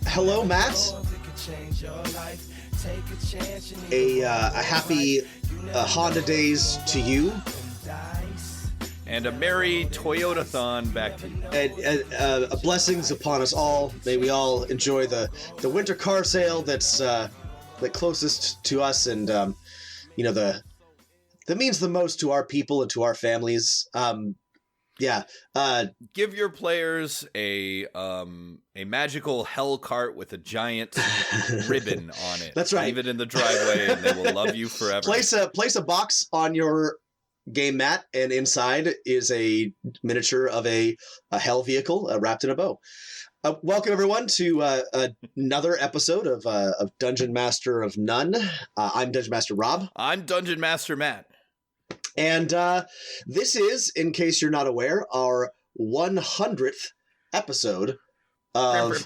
Hello, Matt. A happy Honda Days to you. And a merry Toyota-thon back to you. And blessings upon us all. May we all enjoy the winter car sale that's closest to us, and that means the most to our people and to our families. Give your players a magical hell cart with a giant ribbon on it. That's right. Leave it in the driveway, and they will love you forever. Place a box on your game mat, and inside is a miniature of a hell vehicle wrapped in a bow. Welcome everyone to another episode of Dungeon Master of None. I'm Dungeon Master Rob. I'm Dungeon Master Matt. And this is, in case you're not aware, our 100th episode of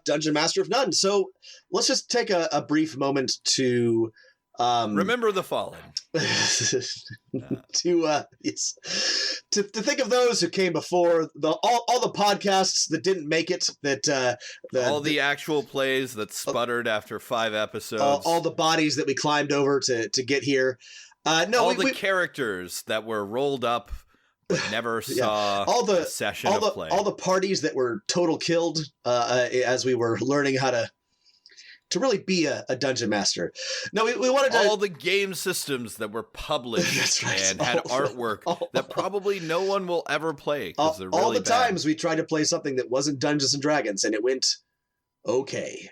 Dungeon Master of None. So let's just take a brief moment to remember the fallen. To think of those who came before, all the podcasts that didn't make it, all the actual plays that sputtered after 5 episodes, all the bodies that we climbed over to get here. The characters that were rolled up but never saw a session of play. All the parties that were total killed as we were learning how to really be a dungeon master. No, we wanted to... All the game systems that were published and had artwork that probably no one will ever play because they're really all the bad. times we tried to play something that wasn't Dungeons and Dragons and it went okay.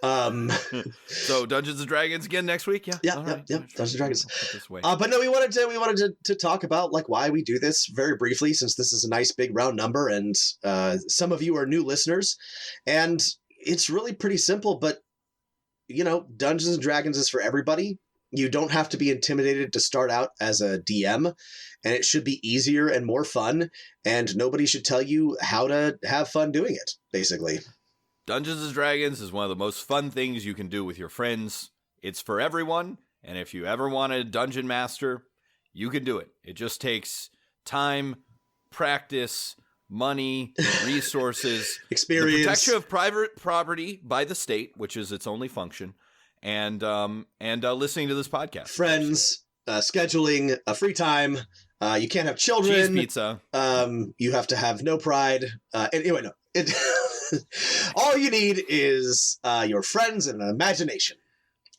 So Dungeons and Dragons again next week? Yeah, Dungeons and Dragons. But no, we wanted to talk about why we do this very briefly, since this is a nice big round number and some of you are new listeners, and it's really pretty simple, but Dungeons and Dragons is for everybody. You don't have to be intimidated to start out as a DM, and it should be easier and more fun, and nobody should tell you how to have fun doing it, basically. Dungeons and Dragons is one of the most fun things you can do with your friends. It's for everyone, and if you ever want a dungeon master, you can do it. It just takes time, practice, money, resources, experience, the protection of private property by the state, which is its only function, and listening to this podcast. Friends, scheduling, free time. You can't have children. Cheese pizza. You have to have no pride. Anyway, no. All you need is your friends and an imagination.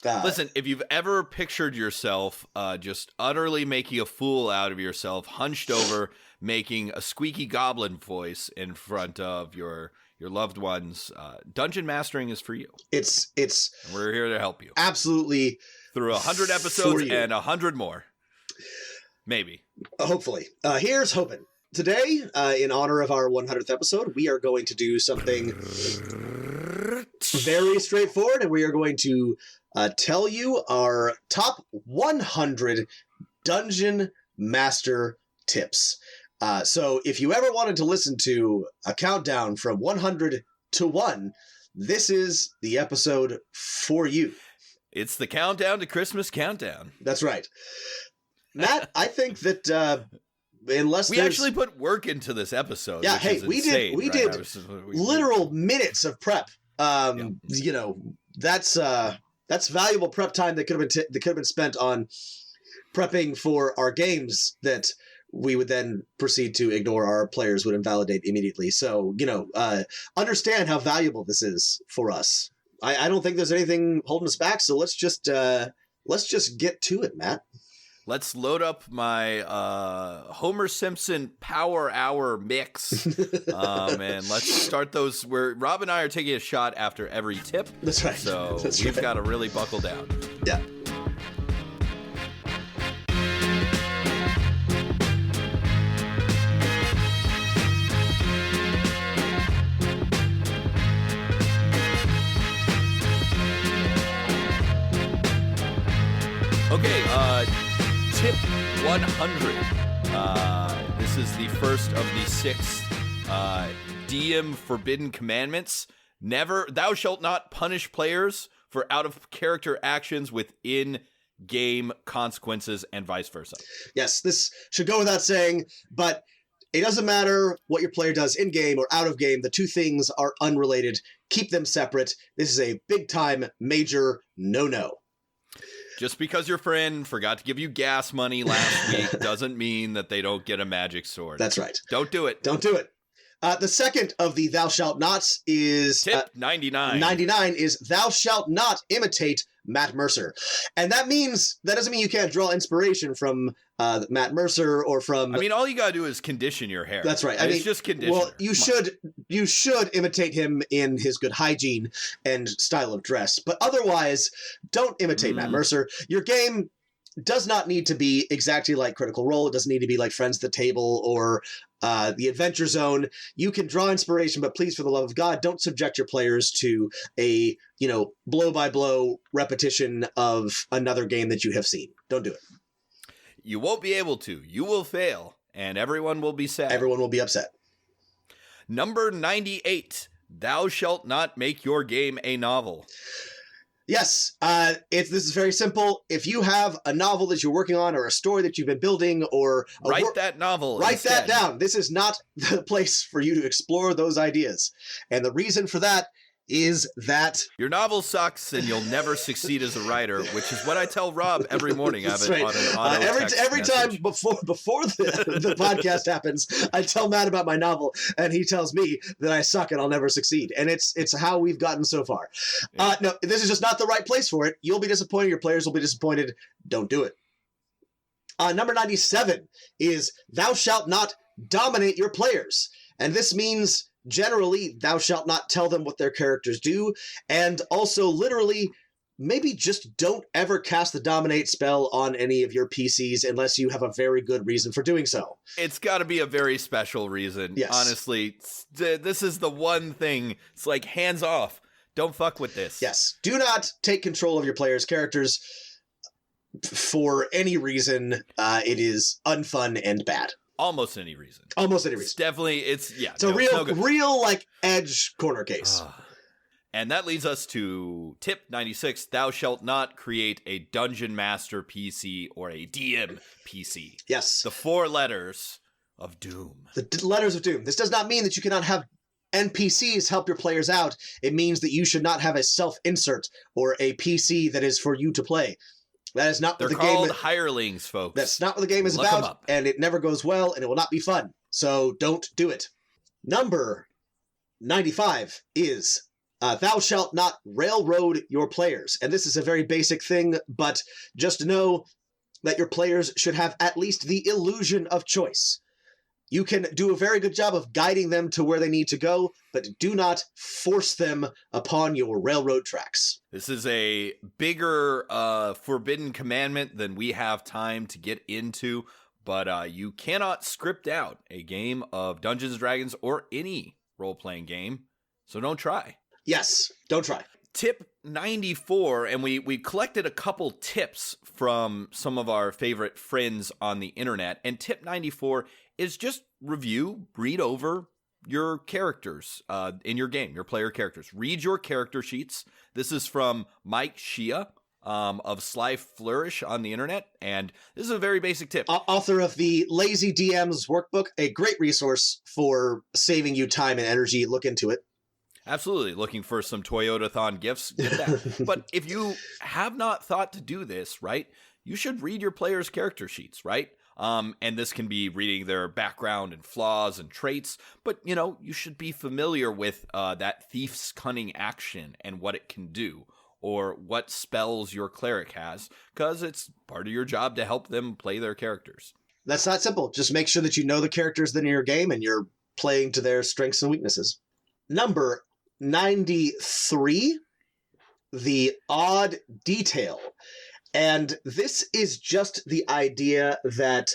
Listen, if you've ever pictured yourself just utterly making a fool out of yourself, hunched over, making a squeaky goblin voice in front of your loved ones, dungeon mastering is for you. It's we're here to help you. Absolutely. Through 100 episodes and 100 more. Maybe. Hopefully. Here's hoping. Today, in honor of our 100th episode, we are going to do something very straightforward, and we are going to tell you our top 100 Dungeon Master tips. So if you ever wanted to listen to a countdown from 100 to 1, this is the episode for you. It's the countdown to Christmas countdown. That's right. Matt, I think that unless we actually put work into this episode. Yeah, hey, we did literal minutes of prep. That's valuable prep time that could have been spent on prepping for our games that we would then proceed to ignore. Our players would invalidate immediately. So, understand how valuable this is for us. I don't think there's anything holding us back. So let's just get to it, Matt. Let's load up my Homer Simpson Power Hour mix, and let's start those. Where Rob and I are taking a shot after every tip. That's right. So we've got to really buckle down. Yeah. Okay, tip 100. This is the first of the 6 DM forbidden commandments. Thou shalt not punish players for out-of-character actions with in-game consequences and vice versa. Yes, this should go without saying, but It doesn't matter what your player does in-game or out of game. The two things are unrelated. Keep them separate. This is a big-time, major no-no. Just because your friend forgot to give you gas money last week doesn't mean that they don't get a magic sword. That's right. Don't do it. Don't do it. The second of the thou shalt nots is... Tip 99. 99 is thou shalt not imitate Matt Mercer. And that doesn't mean you can't draw inspiration from Matt Mercer or from... I mean, all you gotta do is condition your hair. That's right. It's just conditioner. Well, you should imitate him in his good hygiene and style of dress. But otherwise, don't imitate Matt Mercer. Your game does not need to be exactly like Critical Role. It doesn't need to be like Friends at the Table or the Adventure Zone. You can draw inspiration, but please, for the love of God, don't subject your players to a, blow-by-blow repetition of another game that you have seen. Don't do it. You won't be able to. You will fail, and everyone will be sad. Everyone will be upset. Number 98, thou shalt not make your game a novel. Yes, this is very simple. If you have a novel that you're working on or a story that you've been building or... Write that novel Write instead. that down. This is not the place for you to explore those ideas. And the reason for that is that... Your novel sucks and you'll never succeed as a writer, which is what I tell Rob every morning. I have it on an auto every time before the podcast happens, I tell Matt about my novel, and he tells me that I suck and I'll never succeed. And it's how we've gotten so far. Yeah. No, this is just not the right place for it. You'll be disappointed. Your players will be disappointed. Don't do it. Number 97 is thou shalt not dominate your players. And this means... generally, thou shalt not tell them what their characters do, and also literally, maybe just don't ever cast the dominate spell on any of your PCs unless you have a very good reason for doing so. It's got to be a very special reason. Yes. Honestly, this is the one thing. It's like, hands off. Don't fuck with this. Yes. Do not take control of your players' characters for any reason. It is unfun and bad. Almost any reason. It's definitely, it's a real like edge corner case. And that leads us to tip 96. Thou shalt not create a Dungeon Master PC or a DM PC. Yes. The 4 letters of doom. The letters of doom. This does not mean that you cannot have NPCs help your players out. It means that you should not have a self-insert or a PC that is for you to play. That is not what the game is. They're called hirelings, folks. That's not what the game is about, and it never goes well, and it will not be fun. So don't do it. Number 95 is thou shalt not railroad your players. And this is a very basic thing, but just know that your players should have at least the illusion of choice. You can do a very good job of guiding them to where they need to go, but do not force them upon your railroad tracks. This is a bigger forbidden commandment than we have time to get into, but you cannot script out a game of Dungeons & Dragons or any role-playing game, so don't try. Yes, don't try. Tip 94, and we collected a couple tips from some of our favorite friends on the internet, and tip 94 is just read over your characters in your game, your player characters. Read your character sheets. This is from Mike Shia of Sly Flourish on the internet, and this is a very basic tip. Author of the Lazy DM's Workbook, a great resource for saving you time and energy. Look into it. Absolutely. Looking for some Toyota-thon gifts? Get that. But if you have not thought to do this, right, you should read your players' character sheets, right? And this can be reading their background and flaws and traits, but, you should be familiar with that thief's cunning action and what it can do, or what spells your cleric has, because it's part of your job to help them play their characters. That's not simple. Just make sure that you know the characters that are in your game and you're playing to their strengths and weaknesses. Number 93, the odd detail. And this is just the idea that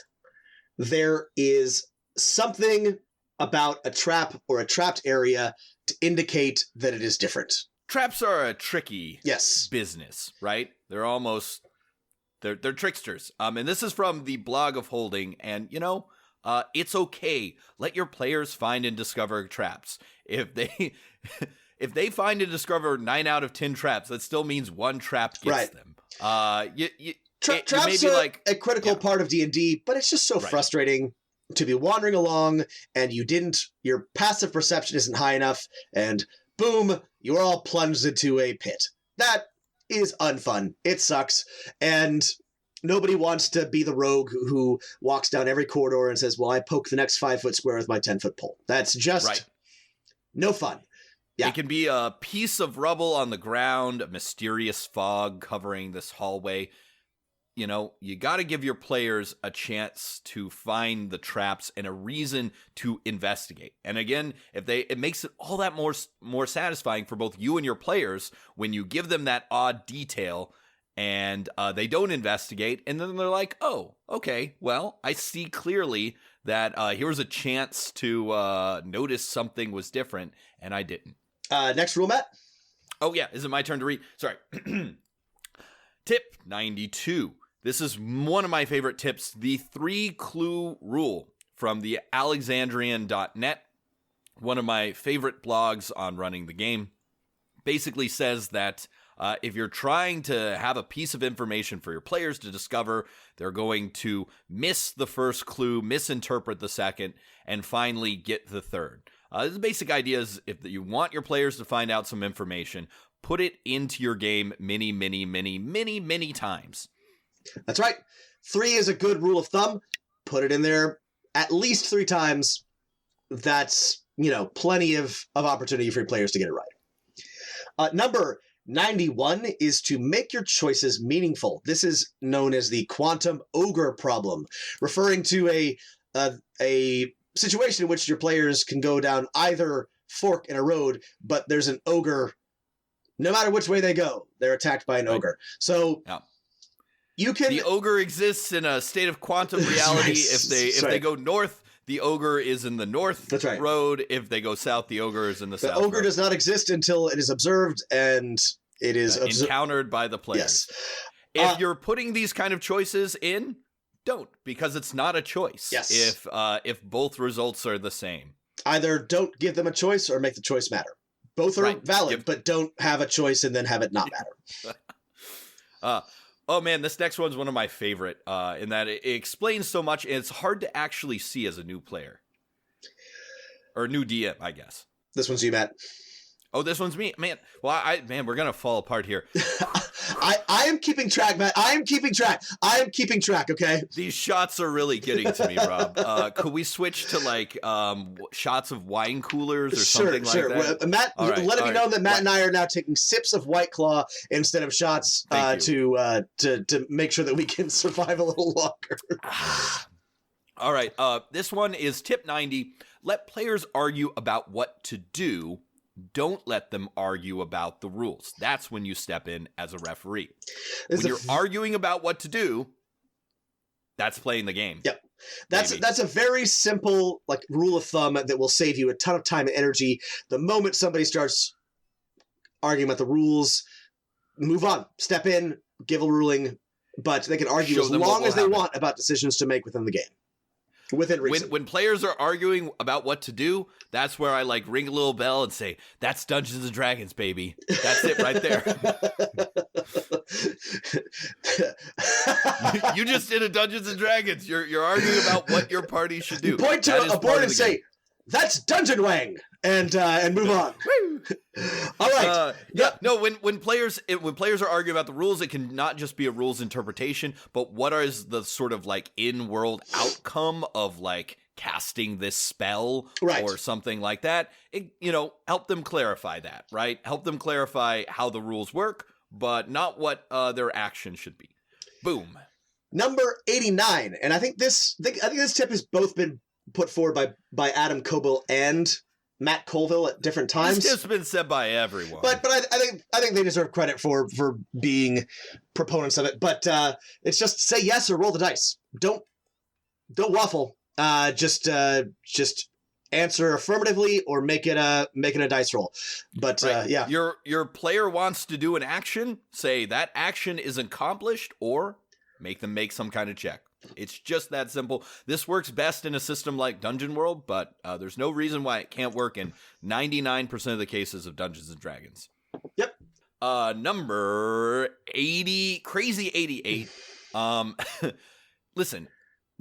there is something about a trap or a trapped area to indicate that it is different. Traps are a tricky yes. business, right? They're almost, they're tricksters. And this is from the blog of Holding, and, it's okay. Let your players find and discover traps. If they find and discover 9 out of 10 traps, that still means one trap gets them. Traps are like a critical part of D&D, but it's just so frustrating. to be wandering along and your passive perception isn't high enough, and boom, you're all plunged into a pit. That is unfun. It sucks. And nobody wants to be the rogue who walks down every corridor and says, well, I poke the next 5-foot square with my 10-foot pole. That's just no fun. Yeah. It can be a piece of rubble on the ground, a mysterious fog covering this hallway. You know, you got to give your players a chance to find the traps and a reason to investigate. And again, it makes it all that more satisfying for both you and your players when you give them that odd detail and they don't investigate, and then they're like, "Oh, okay, well, I see clearly that here was a chance to notice something was different, and I didn't." Next rule, Matt. Oh yeah, is it my turn to read? Sorry. Tip 92. This is one of my favorite tips, the 3-clue rule from the Alexandrian.net, one of my favorite blogs on running the game. Basically says that if you're trying to have a piece of information for your players to discover, they're going to miss the first clue, misinterpret the second, and finally get the third. The basic idea is if you want your players to find out some information, put it into your game many, many, many, many, many times. That's right. 3 is a good rule of thumb. Put it in there at least 3 times. That's, plenty of opportunity for your players to get it right. Number 91 is to make your choices meaningful. This is known as the quantum ogre problem, referring to a situation in which your players can go down either fork in a road, but there's an ogre. No matter which way they go, they're attacked by an ogre. So the ogre exists in a state of quantum reality. If they go north, the ogre is in the north road. If they go south, the ogre is in the south. The ogre road. Does not exist until it is observed, and it is encountered by the players. Yes. If you're putting these kind of choices in, don't, because it's not a choice. Yes. If both results are the same, either don't give them a choice or make the choice matter. Both are valid, but don't have a choice and then have it not matter. Oh man, this next one's one of my favorite in that it explains so much, and it's hard to actually see as a new player. Or new DM, I guess. This one's you, Matt. Oh, this one's me? Man, well, we're going to fall apart here. I am keeping track, Matt. I am keeping track, okay? These shots are really getting to me, Rob. Could we switch to, shots of wine coolers or something like that? Well, Matt, let it be known that Matt and I are now taking sips of White Claw instead of shots to make sure that we can survive a little longer. All right. This one is tip 90. Let players argue about what to do. Don't let them argue about the rules. That's when you step in as a referee. When you're arguing about what to do, that's playing the game. Yep. That's a very simple rule of thumb that will save you a ton of time and energy. The moment somebody starts arguing about the rules, move on. Step in, give a ruling, but they can argue as long as they want about decisions to make within the game. Within reason. When players are arguing about what to do, that's where I ring a little bell and say, "That's Dungeons and Dragons, baby." That's it right there. You just did a Dungeons and Dragons. You're arguing about what your party should do. You point to a board and say, "That's Dungeon Wang," and move on. All right. No. When players are arguing about the rules, it can not just be a rules interpretation, but what is the sort of in-world outcome of casting this spell or something like that? Help them clarify that, right? Help them clarify how the rules work, but not what their action should be. Boom. Number 89, and I think this tip has both been put forward by Adam Coble and Matt Colville at different times. This tip's been said by everyone, but I think they deserve credit for being proponents of it. But it's just say yes or roll the dice. Don't waffle. Just answer affirmatively or make it a dice roll. But yeah, your player wants to do an action. Say that action is accomplished, or make them make some kind of check. It's just that simple. This works best in a system like Dungeon World, but there's no reason why it can't work in 99% of the cases of Dungeons and Dragons. Yep. Number 80, crazy 88. Listen,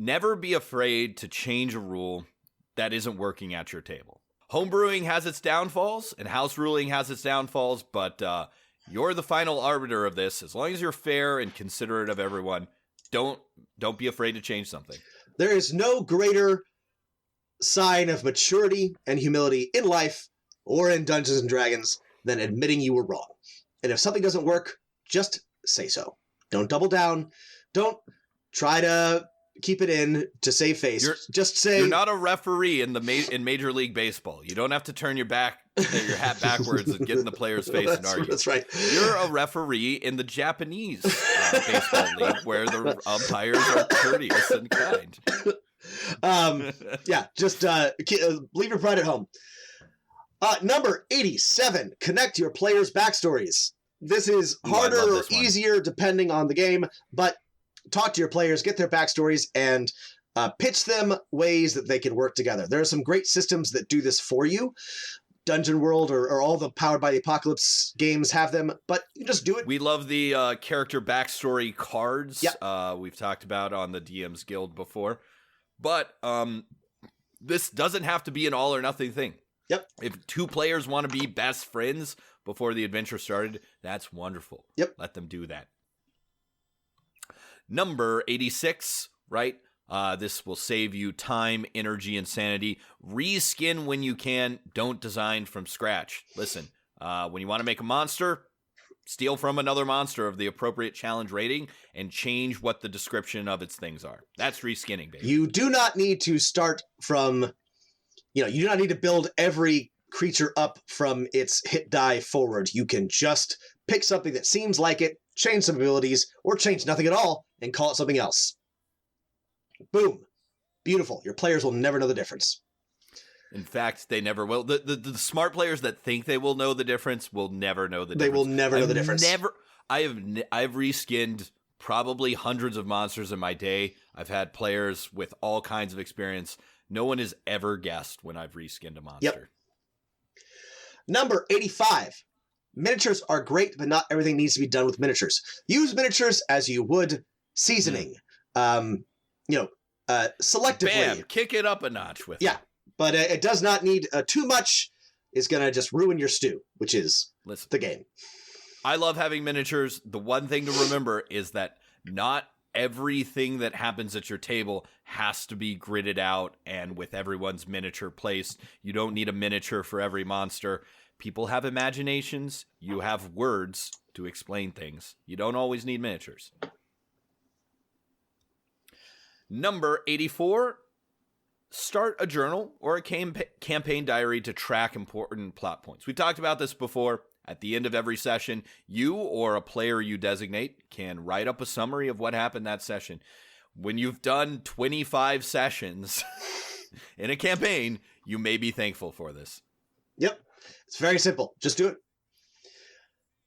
Never be afraid to change a rule that isn't working at your table. Homebrewing has its downfalls, and house ruling has its downfalls, but you're the final arbiter of this. As long as you're fair and considerate of everyone, don't be afraid to change something. There is no greater sign of maturity and humility in life or in Dungeons and Dragons than admitting you were wrong. And if something doesn't work, just say so. Don't double down. Don't try to keep it in to save face. Just say you're not a referee in in Major League Baseball. You don't have to turn your hat backwards and get in the player's face and argue. That's right. You're a referee in the Japanese baseball league where the umpires are courteous and kind. Just leave your pride at home. Number 87, connect your players' backstories. This is harder or easier depending on the game, but talk to your players, get their backstories, and pitch them ways that they can work together. There are some great systems that do this for you. Dungeon World or all the Powered by the Apocalypse games have them, but you just do it. We love the character backstory cards. Yep. We've talked about on the DM's Guild before. But this doesn't have to be an all or nothing thing. Yep. If two players want to be best friends before the adventure started, that's wonderful. Yep. Let them do that. Number 86, right? This will save you time, energy, and sanity. Reskin when you can. Don't design from scratch. Listen, when you want to make a monster, steal from another monster of the appropriate challenge rating and change what the description of its things are. That's reskinning, baby. You do not need to start from, you do not need to build every creature up from its hit die forward. You can just pick something that seems like it, change some abilities, or change nothing at all and call it something else. Boom. Beautiful. Your players will never know the difference. In fact, they never will. The smart players that think they will know the difference will never know the difference. They will never know the difference. I've reskinned probably hundreds of monsters in my day. I've had players with all kinds of experience. No one has ever guessed when I've reskinned a monster. Yep. Number 85. Miniatures are great, but not everything needs to be done with miniatures. Use miniatures as you would seasoning. Selectively. Bam, kick it up a notch with it. But it does not need too much. Is going to just ruin your stew, which is the game. I love having miniatures. The one thing to remember is that not everything that happens at your table has to be gridded out and with everyone's miniature placed. You don't need a miniature for every monster. People have imaginations. You have words to explain things. You don't always need miniatures. Number 84, start a journal or a campaign diary to track important plot points. We've talked about this before. At the end of every session, you or a player you designate can write up a summary of what happened that session. When you've done 25 sessions in a campaign, you may be thankful for this. Yep. It's very simple. Just do it.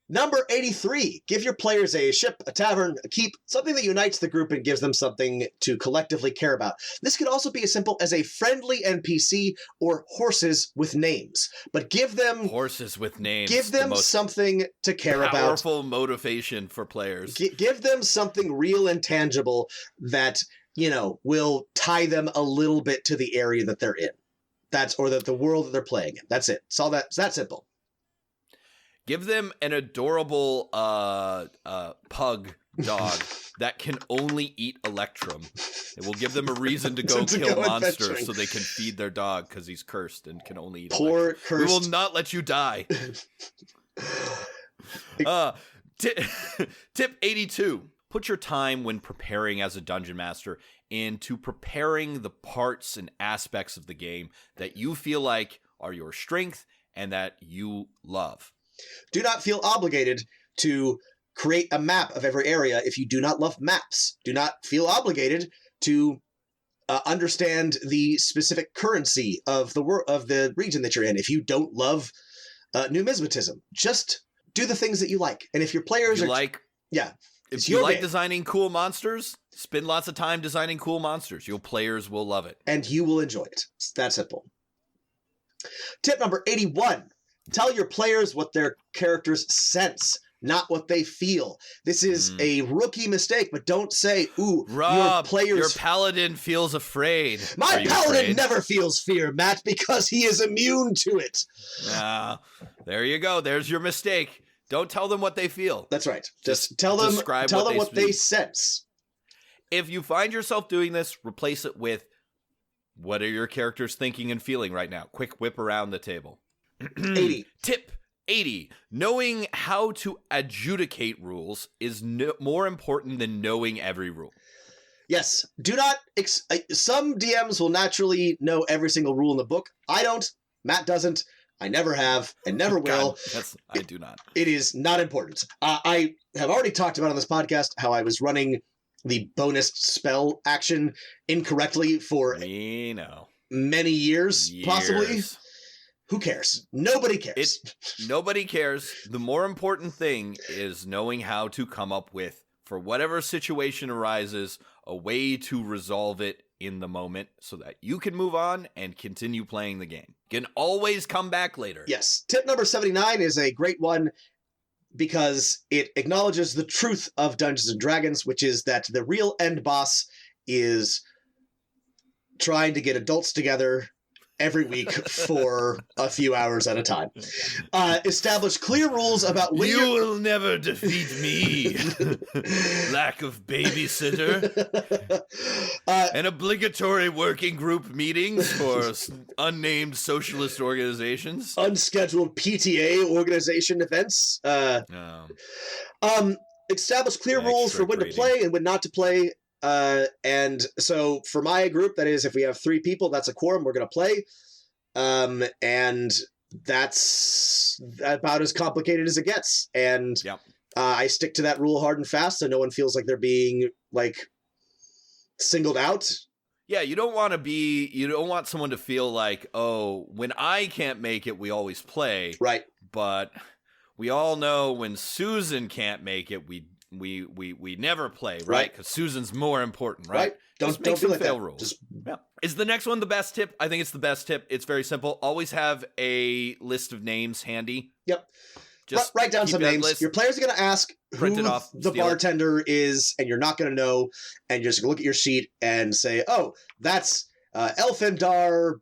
Number 83, give your players a ship, a tavern, a keep, something that unites the group and gives them something to collectively care about. This could also be as simple as a friendly NPC or horses with names. But give them... Horses with names. Give them something to care about. Powerful motivation for players. Give them something real and tangible that, will tie them a little bit to the area that they're in. The world that they're playing in. That's it. It's that simple. Give them an adorable pug dog that can only eat Electrum. It will give them a reason to go kill monsters so they can feed their dog because he's cursed and can only eat Electrum. Cursed. We will not let you die. Tip 82. Put your time when preparing as a dungeon master into preparing the parts and aspects of the game that you feel like are your strength and that you love. Do not feel obligated to create a map of every area if you do not love maps. Do not feel obligated to understand the specific currency of the region that you're in if you don't love numismatism. Just do the things that you like. And if your players if you like designing cool monsters, spend lots of time designing cool monsters. Your players will love it. And you will enjoy it. It's that simple. Tip number 81. Tell your players what their characters sense. not what they feel. This is a rookie mistake, but don't say, ooh, Rob, your players... your paladin feels afraid. My paladin never feels fear, Matt, because he is immune to it. There you go. There's your mistake. Don't tell them what they feel. That's right. Just tell them what they sense. If you find yourself doing this, replace it with, what are your characters thinking and feeling right now? Quick whip around the table. 80. Tip 80. Knowing how to adjudicate rules is more important than knowing every rule. Yes. Do not... some DMs will naturally know every single rule in the book. I don't. Matt doesn't. I never have and never will. I do not. It is not important. I have already talked about on this podcast how I was running the bonus spell action incorrectly for many years, possibly. Who cares? Nobody cares. Nobody cares. The more important thing is knowing how to come up with, for whatever situation arises, a way to resolve it in the moment so that you can move on and continue playing the game. You can always come back later. Yes. Tip number 79 is a great one because it acknowledges the truth of Dungeons & Dragons, which is that the real end boss is trying to get adults together every week for a few hours at a time. Establish clear rules about when you will never defeat me. Lack of babysitter. And obligatory working group meetings for unnamed socialist organizations. Unscheduled PTA organization events. Establish clear rules for when to play and when not to play. And so for my group, that is, if we have 3 people, that's a quorum, we're going to play. And that's about as complicated as it gets. And I stick to that rule hard and fast, so no one feels like they're being singled out. Yeah, you don't want someone to feel like, oh, when I can't make it, we always play. Right. But we all know when Susan can't make it, we never play, right? Because Susan's more important, right? Don't make some like fail that. rules. Is the next one the best tip? I think it's the best tip. It's very simple. Always have a list of names handy. Yep. Just write down some names. List. Your players are going to ask who the bartender is, and you're not going to know. And you're just going to look at your sheet and say, "Oh, that's Elfindar,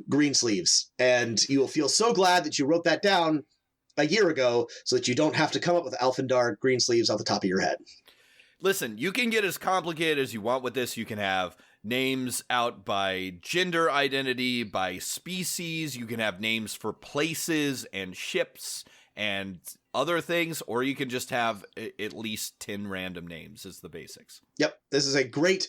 Greensleeves," and you will feel so glad that you wrote that down a year ago so that you don't have to come up with Elfindar Greensleeves off the top of your head. Listen, you can get as complicated as you want with this. You can have names out by gender identity, by species. You can have names for places and ships and other things, or you can just have at least 10 random names as the basics. Yep. This is a great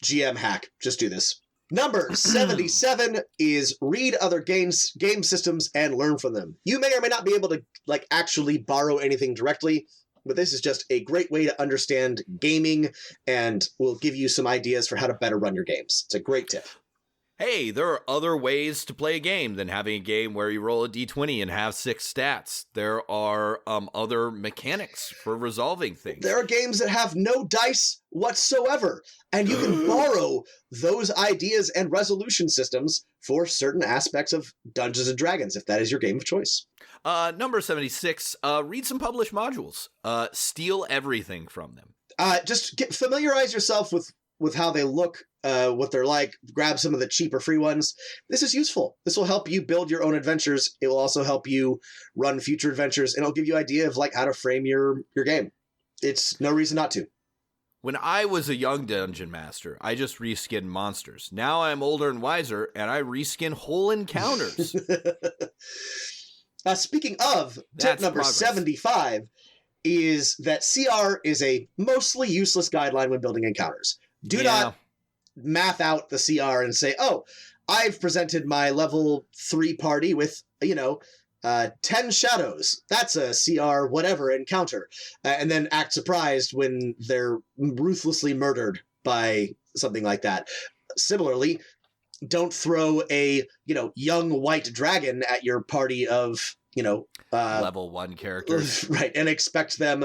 GM hack. Just do this. Number 77 is read other game systems and learn from them. You may or may not be able to actually borrow anything directly, but this is just a great way to understand gaming and will give you some ideas for how to better run your games. It's a great tip. Hey, there are other ways to play a game than having a game where you roll a d20 and have 6 stats. There are other mechanics for resolving things. There are games that have no dice whatsoever, and you can borrow those ideas and resolution systems for certain aspects of Dungeons & Dragons, if that is your game of choice. Number 76, read some published modules. Steal everything from them. Just familiarize yourself with how they look, what they're like. Grab some of the cheaper free ones. This is useful. This will help you build your own adventures. It will also help you run future adventures, and it'll give you an idea of how to frame your game. It's no reason not to. When I was a young dungeon master, I just reskinned monsters. Now I'm older and wiser, and I reskin whole encounters. Speaking of, tip number 75 is that CR is a mostly useless guideline when building encounters. Do not math out the CR and say, oh, I've presented my level 3 party with, 10 shadows. That's a CR whatever encounter. And then act surprised when they're ruthlessly murdered by something like that. Similarly, don't throw a, young white dragon at your party of, level 1 characters. Right, and expect them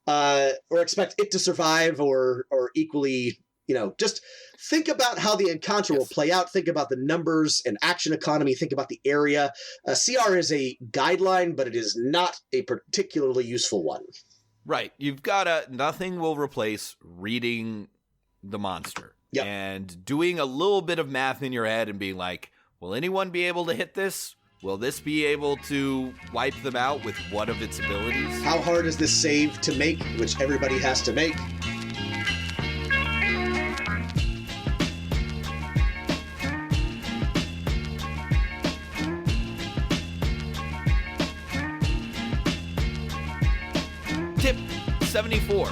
or expect it to survive or equally, just think about how the encounter will play out. Think about the numbers and action economy. Think about the area. CR is a guideline, but it is not a particularly useful one. Right. You've got nothing will replace reading the monster and doing a little bit of math in your head and being like, will anyone be able to hit this? Will this be able to wipe them out with one of its abilities? How hard is this save to make, which everybody has to make? Tip 74.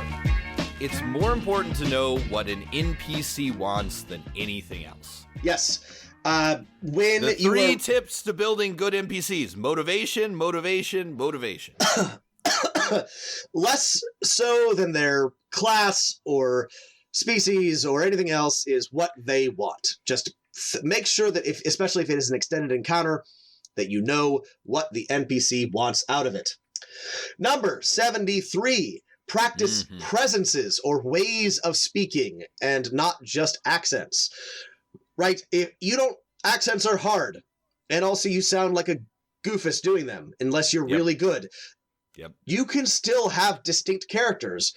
It's more important to know what an NPC wants than anything else. Yes. When the three tips to building good NPCs: motivation, motivation, motivation. Less so than their class or species or anything else is what they want. Just make sure that, especially if it is an extended encounter, that you know what the NPC wants out of it. Number 73. Practice presences or ways of speaking and not just accents. Right? If you don't, accents are hard. And also you sound like a goofus doing them unless you're really good. Yep. You can still have distinct characters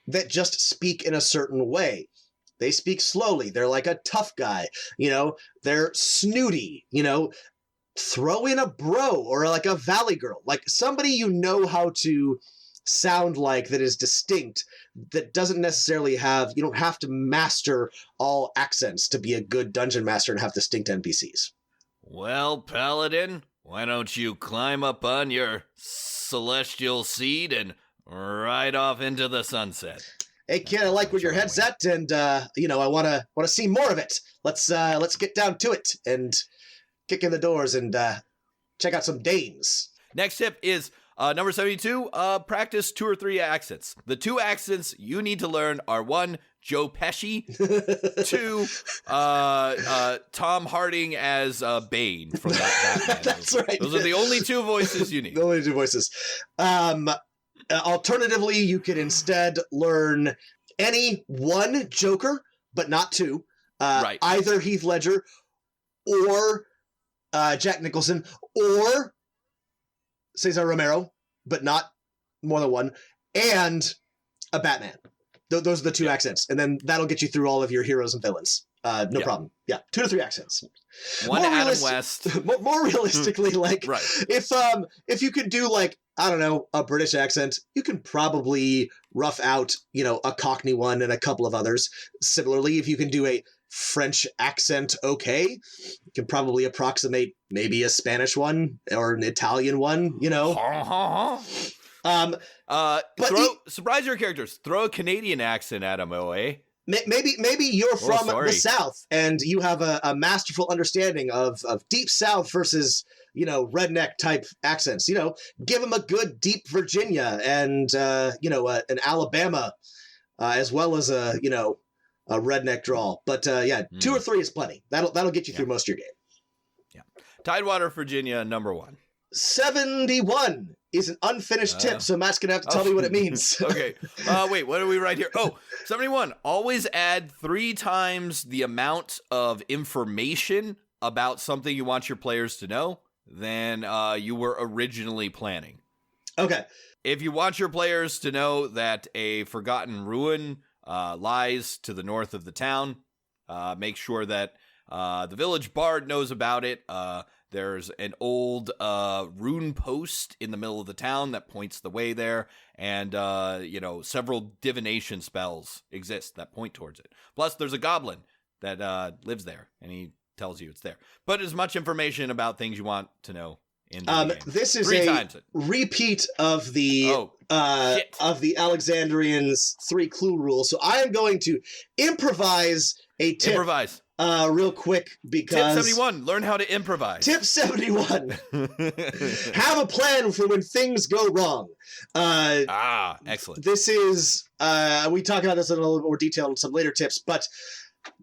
that just speak in a certain way. They speak slowly. They're like a tough guy. They're snooty. Throw in a bro or like a valley girl. Like somebody how to sound like that is distinct, that doesn't necessarily you don't have to master all accents to be a good dungeon master and have distinct NPCs. Well, Paladin, why don't you climb up on your celestial seed and ride off into the sunset? Hey kid, I like where your head's at, and I want to see more of it. Let's get down to it and kick in the doors and check out some dames. Next tip is number 72, practice 2 or 3 accents. The 2 accents you need to learn are 1, Joe Pesci, 2, Tom Harding as Bane from that Batman. That's right. Those are the only 2 voices you need. The only 2 voices. Alternatively, you could instead learn any 1 Joker, but not 2. Right. Either Heath Ledger or Jack Nicholson or Cesar Romero, but not more than 1, and a Batman. Those are the 2 accents, and then that'll get you through all of your heroes and villains. No problem. Yeah, 2 to 3 accents. 1 Adam West. More realistically, like right. If you could do like, I don't know, a British accent, you can probably rough out a Cockney one and a couple of others. Similarly, if you can do a French accent, you can probably approximate maybe a Spanish one or an Italian one, surprise your characters. Throw a Canadian accent at them, OA. Maybe you're from the South and you have a masterful understanding of Deep South versus, redneck type accents. Give them a good Deep Virginia and, an Alabama, as well as a redneck drawl. But 2 or 3 is plenty. That'll get you through most of your game. Yeah. Tidewater, Virginia, number 1. 71 is an unfinished tip, so Matt's gonna have to tell me what it means. Okay. Wait, what do we write here? 71. Always add 3 times the amount of information about something you want your players to know than you were originally planning. Okay. If you want your players to know that a forgotten ruin lies to the north of the town, make sure that the village bard knows about it. There's an old rune post in the middle of the town that points the way there, and several divination spells exist that point towards it. Plus, there's a goblin that lives there, and he tells you it's there. But as much information about things you want to know in the game. This is a repeat of the Alexandrians 3 clue rule. So I am going to improvise a tip. Improvise. Real quick, because... Tip 71, learn how to improvise. Tip 71. Have a plan for when things go wrong. Excellent. This is... we talk about this in a little bit more detail in some later tips, but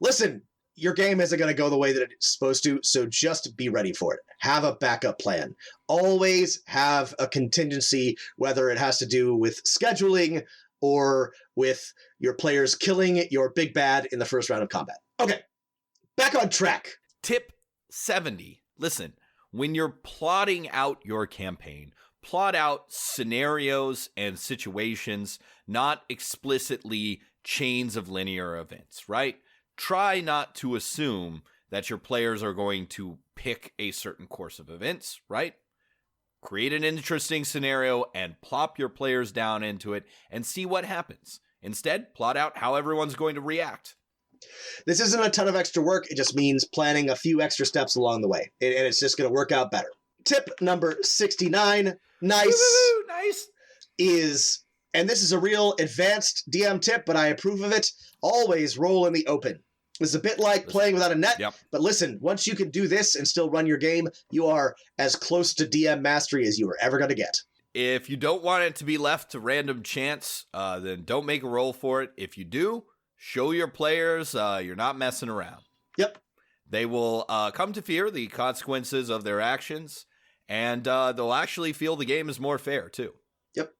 listen, your game isn't going to go the way that it's supposed to, so just be ready for it. Have a backup plan. Always have a contingency, whether it has to do with scheduling, or with your players killing your big bad in the first round of combat. Okay, back on track. Tip 70. Listen, when you're plotting out your campaign, plot out scenarios and situations, not explicitly chains of linear events, right? Try not to assume that your players are going to pick a certain course of events, right? Create an interesting scenario and plop your players down into it and see what happens. Instead, plot out how everyone's going to react. This isn't a ton of extra work. It just means planning a few extra steps along the way. And it's just going to work out better. Tip number 69, nice, Woo-hoo, nice, is, and this is a real advanced DM tip, but I approve of it, always roll in the open. It's a bit like playing without a net, but listen, once you can do this and still run your game, you are as close to DM mastery as you are ever going to get. If you don't want it to be left to random chance, then don't make a roll for it. If you do, show your players you're not messing around. Yep. They will come to fear the consequences of their actions, and they'll actually feel the game is more fair, too. Yep.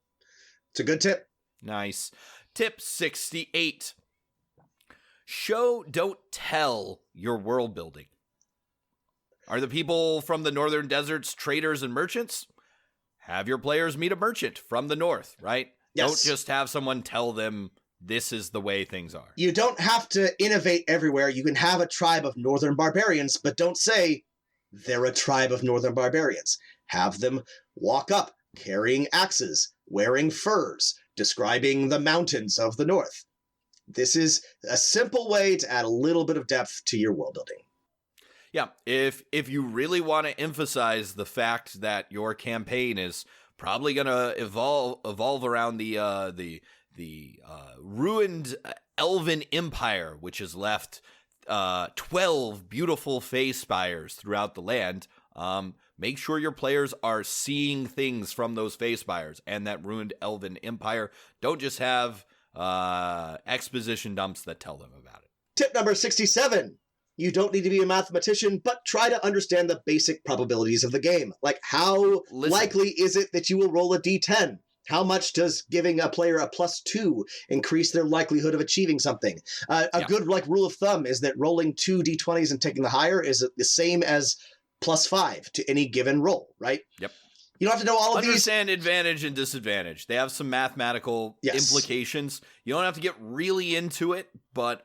It's a good tip. Nice. Tip 68. Show, don't tell your world building. Are the people from the northern deserts traders and merchants? Have your players meet a merchant from the north, right? Yes. Don't just have someone tell them this is the way things are. You don't have to innovate everywhere. You can have a tribe of northern barbarians, but don't say they're a tribe of northern barbarians. Have them walk up carrying axes, wearing furs, describing the mountains of the north. This is a simple way to add a little bit of depth to your world building. Yeah, if you really want to emphasize the fact that your campaign is probably going to evolve around the ruined elven empire, which has left 12 beautiful face spires throughout the land, make sure your players are seeing things from those face spires and that ruined elven empire. Don't just have exposition dumps that tell them about it. Tip number 67. You don't need to be a mathematician, but try to understand the basic probabilities of the game. Like, how likely is it that you will roll a d10? How much does giving a player a +2 increase their likelihood of achieving something? A good rule of thumb is that rolling 2 d20s and taking the higher is the same as +5 to any given roll, right? Yep. You don't have to know all of these. Understand advantage and disadvantage. They have some mathematical implications. You don't have to get really into it, but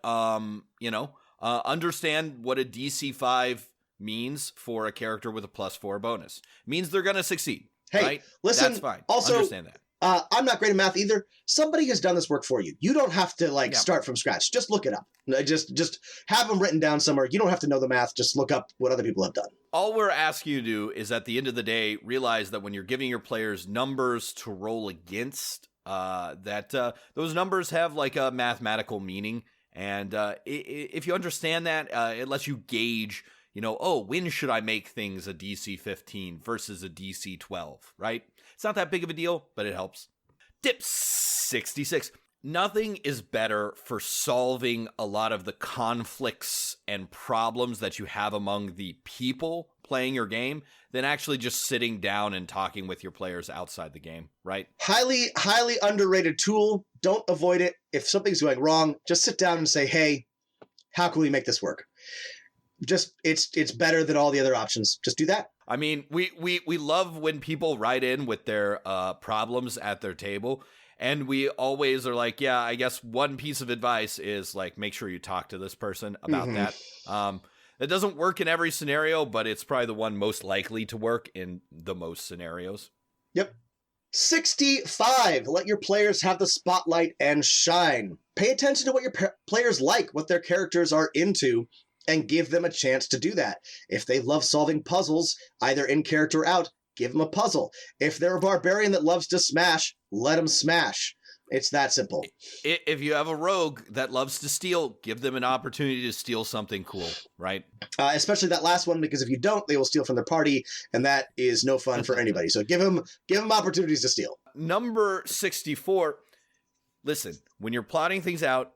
understand what a DC 5 means for a character with a +4 bonus. It means they're going to succeed. Hey, right? Listen. That's fine. Also, understand that. I'm not great at math either. Somebody has done this work for you. You don't have to start from scratch. Just look it up. Just have them written down somewhere. You don't have to know the math. Just look up what other people have done. All we're asking you to do is, at the end of the day, realize that when you're giving your players numbers to roll against, those numbers have like a mathematical meaning. And if you understand that, it lets you gauge, when should I make things a DC 15 versus a DC 12, right? It's not that big of a deal, but it helps. Tip 66. Nothing is better for solving a lot of the conflicts and problems that you have among the people playing your game than actually just sitting down and talking with your players outside the game, right? Highly, highly underrated tool. Don't avoid it. If something's going wrong, just sit down and say, hey, how can we make this work? It's better than all the other options. Just do that. I mean, we love when people write in with their problems at their table, and we always are like, yeah, I guess one piece of advice is like, make sure you talk to this person about that. That doesn't work in every scenario, but it's probably the one most likely to work in the most scenarios. Yep. 65. Let your players have the spotlight and shine. Pay attention to what your players like, what their characters are into, and give them a chance to do that. If they love solving puzzles, either in character or out, give them a puzzle. If they're a barbarian that loves to smash, let them smash. It's that simple. If you have a rogue that loves to steal, give them an opportunity to steal something cool, right? Especially that last one, because if you don't, they will steal from their party, and that is no fun for anybody. So give them opportunities to steal. Number 64. Listen, when you're plotting things out,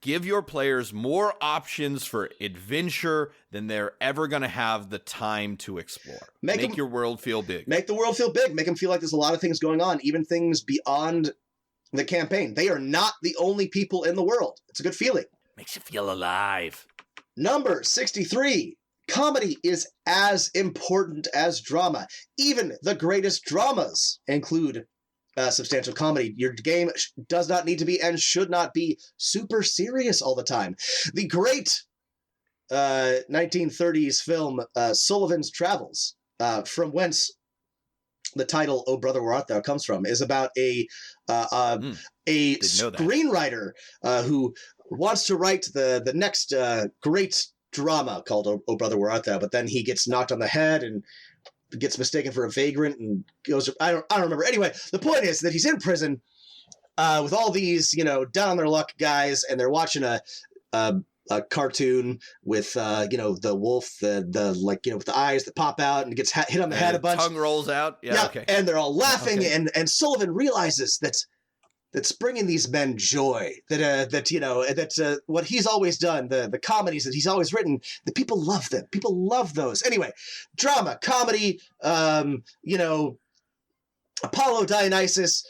give your players more options for adventure than they're ever going to have the time to explore. Make your world feel big. Make the world feel big. Make them feel like there's a lot of things going on, even things beyond the campaign. They are not the only people in the world. It's a good feeling. Makes you feel alive. Number 63. Comedy is as important as drama. Even the greatest dramas include substantial comedy. Your game does not need to be and should not be super serious all the time. The great 1930s film Sullivan's Travels, from whence the title "Oh Brother, Where Art Thou" comes from, is about a screenwriter who wants to write the next great drama called "Oh Brother, Where Art Thou," but then he gets knocked on the head and gets mistaken for a vagrant and goes. I don't remember. Anyway, the point is that he's in prison with all these down on their luck guys, and they're watching a cartoon with the wolf, the with the eyes that pop out and gets hit on the head a bunch. Tongue rolls out. Yeah. Okay. And they're all laughing, and Sullivan realizes that's bringing these men joy. That what he's always done, the comedies that he's always written, that people love them. People love those. Anyway, drama, comedy, Apollo, Dionysus,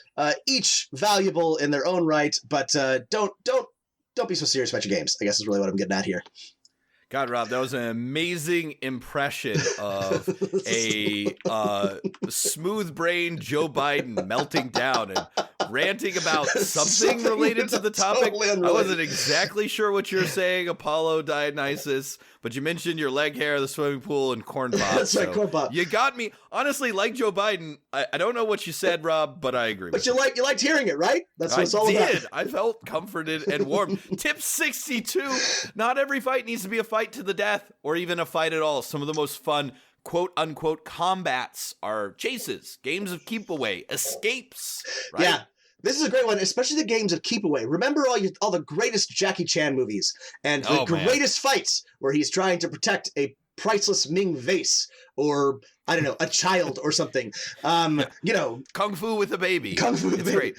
each valuable in their own right, but don't be so serious about your games, I guess is really what I'm getting at here. God, Rob, that was an amazing impression of a smooth-brained Joe Biden melting down and ranting about something related to the topic. Totally I wasn't exactly sure what you're saying, Apollo, Dionysus, but you mentioned your leg hair, the swimming pool, and corn pop. That's right, corn pop. You got me. Honestly, like Joe Biden, I don't know what you said, Rob, but I agree. But you liked hearing it, right? That's what it's all about. I felt comforted and warm. Tip 62: not every fight needs to be a fight to the death, or even a fight at all. Some of the most fun quote-unquote combats are chases, games of keep away, escapes, right? Yeah. This is a great one, especially the games of keep away. Remember all the greatest Jackie Chan movies and the greatest fights where he's trying to protect a priceless Ming vase or, I don't know, a child or something. Kung Fu with a baby. Kung Fu with a baby. Great.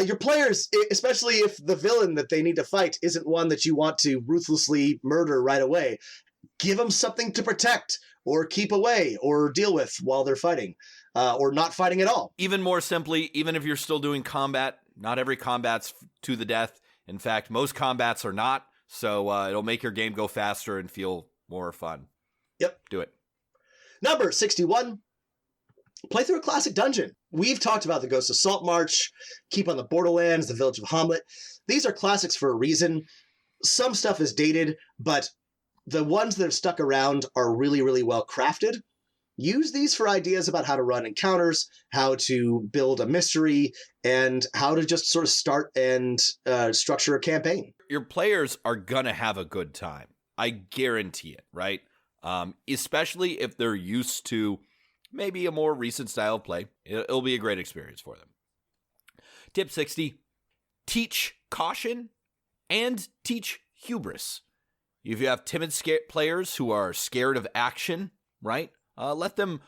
Your players, especially if the villain that they need to fight isn't one that you want to ruthlessly murder right away, give them something to protect or keep away or deal with while they're fighting. Or not fighting at all. Even more simply, even if you're still doing combat, not every combat's to the death. In fact, most combats are not. So it'll make your game go faster and feel more fun. Yep. Do it. Number 61. Play through a classic dungeon. We've talked about the Ghost of Saltmarsh, Keep on the Borderlands, the Village of Hamlet. These are classics for a reason. Some stuff is dated, but the ones that have stuck around are really, really well crafted. Use these for ideas about how to run encounters, how to build a mystery, and how to just sort of start and structure a campaign. Your players are going to have a good time. I guarantee it, right? Especially if they're used to maybe a more recent style of play. It'll be a great experience for them. Tip 60, teach caution and teach hubris. If you have timid players who are scared of action, right? Let them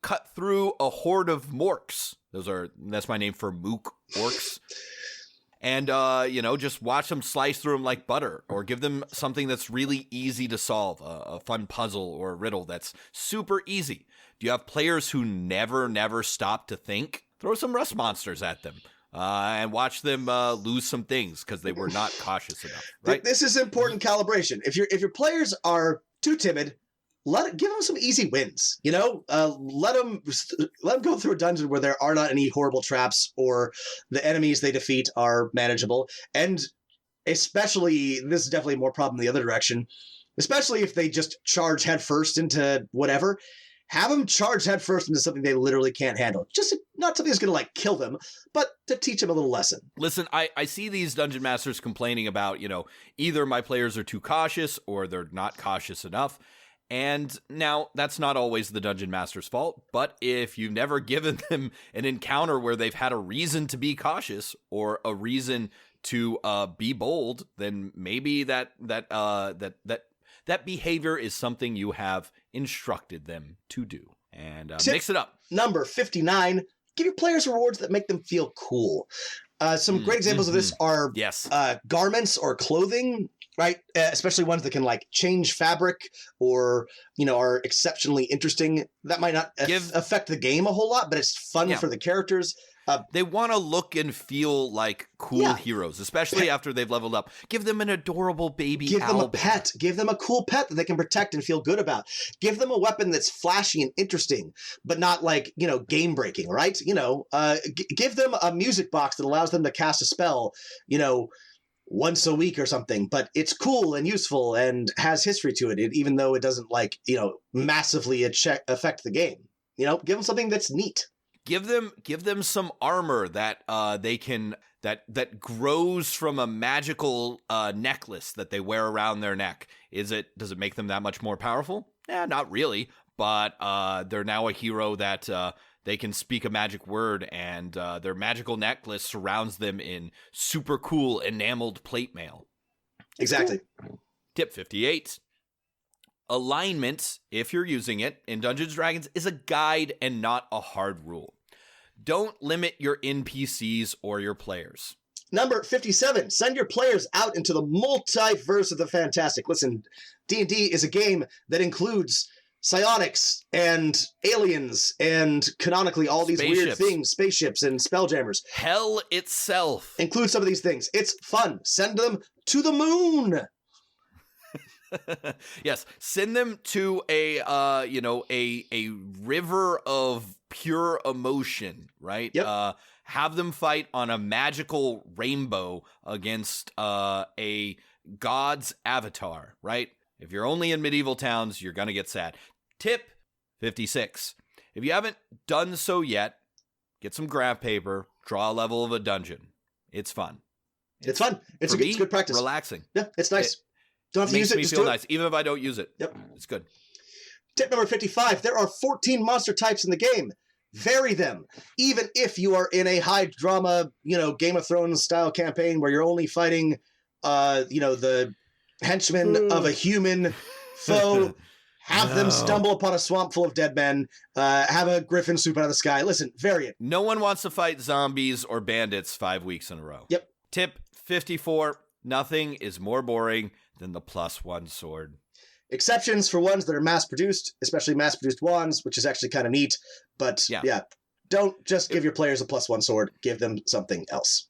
cut through a horde of morks. That's my name for mook orcs. And, just watch them slice through them like butter, or give them something that's really easy to solve, a fun puzzle or a riddle that's super easy. Do you have players who never stop to think? Throw some rust monsters at them. And watch them lose some things because they were not cautious enough. Right? This is important calibration. If your players are too timid, give them some easy wins. Let them go through a dungeon where there are not any horrible traps or the enemies they defeat are manageable. And especially, this is definitely more problem the other direction. Especially if they just charge headfirst into whatever. Have them charge headfirst into something they literally can't handle. Just not something that's going to kill them, but to teach them a little lesson. Listen, I see these dungeon masters complaining about, either my players are too cautious or they're not cautious enough. And now that's not always the dungeon master's fault, but if you've never given them an encounter where they've had a reason to be cautious or a reason to be bold, then maybe that behavior is something you have instructed them to do. And mix it up. Number 59, give your players rewards that make them feel cool. Some great examples of this are garments or clothing. Right, especially ones that can like change fabric or are exceptionally interesting. That might not affect the game a whole lot, but it's fun for the characters. They want to look and feel like cool heroes, especially after they've leveled up. Give them an adorable baby. Give them a pet. Give them a cool pet that they can protect and feel good about. Give them a weapon that's flashy and interesting, but not like game breaking. Right? Give them a music box that allows them to cast a spell. Once a week or something, but it's cool and useful and has history to it, even though it doesn't massively affect the game. Give them something that's neat. Give them some armor that they can that grows from a magical necklace that they wear around their neck. Does it make them that much more powerful? Not really, but they're now a hero that they can speak a magic word, and their magical necklace surrounds them in super cool enameled plate mail. Exactly. Cool. Tip 58. Alignment, if you're using it in Dungeons & Dragons, is a guide and not a hard rule. Don't limit your NPCs or your players. Number 57, send your players out into the multiverse of the fantastic. Listen, D&D is a game that includes psionics and aliens and canonically all these weird things, spaceships and spelljammers. Hell itself. Include some of these things. It's fun. Send them to the moon. Yes, send them to a river of pure emotion, right? Yep. Have them fight on a magical rainbow against a god's avatar, right? If you're only in medieval towns, you're going to get sad. Tip 56. If you haven't done so yet, get some graph paper, draw a level of a dungeon. It's fun. It's fun. It's good practice. Relaxing. Yeah, it's nice. Don't have to use it. Makes me feel nice, even if I don't use it. Yep. It's good. Tip number 55. There are 14 monster types in the game. Vary them. Even if you are in a high drama, Game of Thrones style campaign where you're only fighting, the henchmen of a human foe. Have them stumble upon a swamp full of dead men. Have a griffin swoop out of the sky. Listen, vary it. No one wants to fight zombies or bandits 5 weeks in a row. Yep. Tip 54. Nothing is more boring than the +1 sword. Exceptions for ones that are mass-produced, especially mass-produced wands, which is actually kind of neat. But yeah, don't just give your players a +1 sword. Give them something else.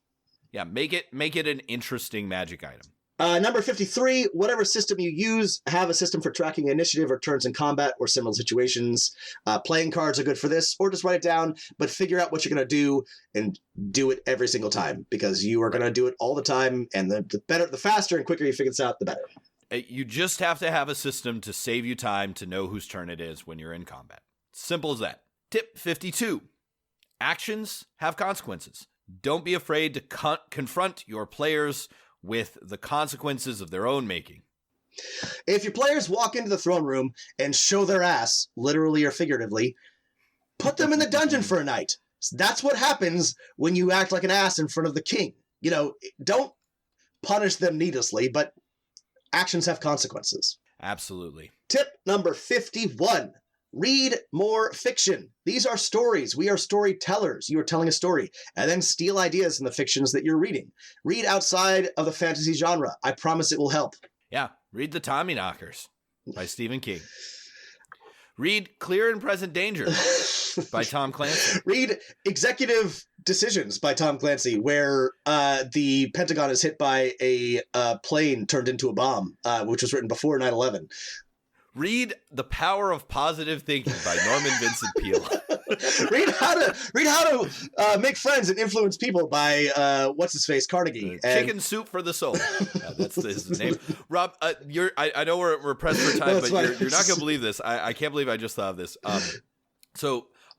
Yeah, make it an interesting magic item. Number 53, whatever system you use, have a system for tracking initiative or turns in combat or similar situations. Playing cards are good for this, or just write it down, but figure out what you're going to do and do it every single time, because you are going to do it all the time, and the faster and quicker you figure this out, the better. You just have to have a system to save you time to know whose turn it is when you're in combat. Simple as that. Tip 52. Actions have consequences. Don't be afraid to confront your players with the consequences of their own making. If your players walk into the throne room and show their ass, literally or figuratively, put them in the dungeon for a night. That's what happens when you act like an ass in front of the king. Don't punish them needlessly, but actions have consequences. Absolutely. Tip number 51. Read more fiction. These are stories. We are storytellers. You are telling a story. And then steal ideas in the fictions that you're reading. Read outside of the fantasy genre. I promise it will help. Yeah. Read The Tommyknockers by Stephen King. Read Clear and Present Danger by Tom Clancy. Read Executive Decisions by Tom Clancy, where the Pentagon is hit by a plane turned into a bomb, which was written before 9/11. Read The Power of Positive Thinking by Norman Vincent Peale. read how to make friends and influence people by what's his face, Carnegie. Chicken Soup for the Soul. That's his name. Rob, I know we're pressed for time, but you're not going to believe this. I can't believe I just thought of this.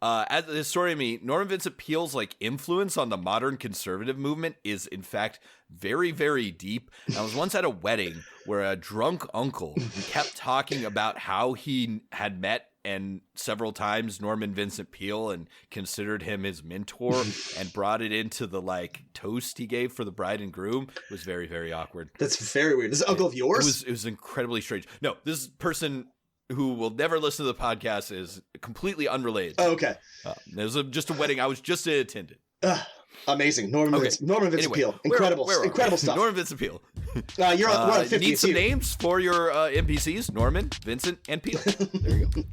As a historian, Norman Vincent Peale's influence on the modern conservative movement is in fact very, very deep. I was once at a wedding where a drunk uncle kept talking about how he had met and several times Norman Vincent Peale and considered him his mentor and brought it into the toast he gave for the bride and groom. It was very, very awkward. That's very weird. This is uncle of yours? It was incredibly strange. No, this person who will never listen to the podcast is completely unrelated. Oh, okay. It was just a wedding. I was just an attendant. Amazing. Norman Vincent Peale. Incredible stuff. Norman Vincent Peale. We're on 50. Need some names for your NPCs: Norman, Vincent, and Peel. There you go.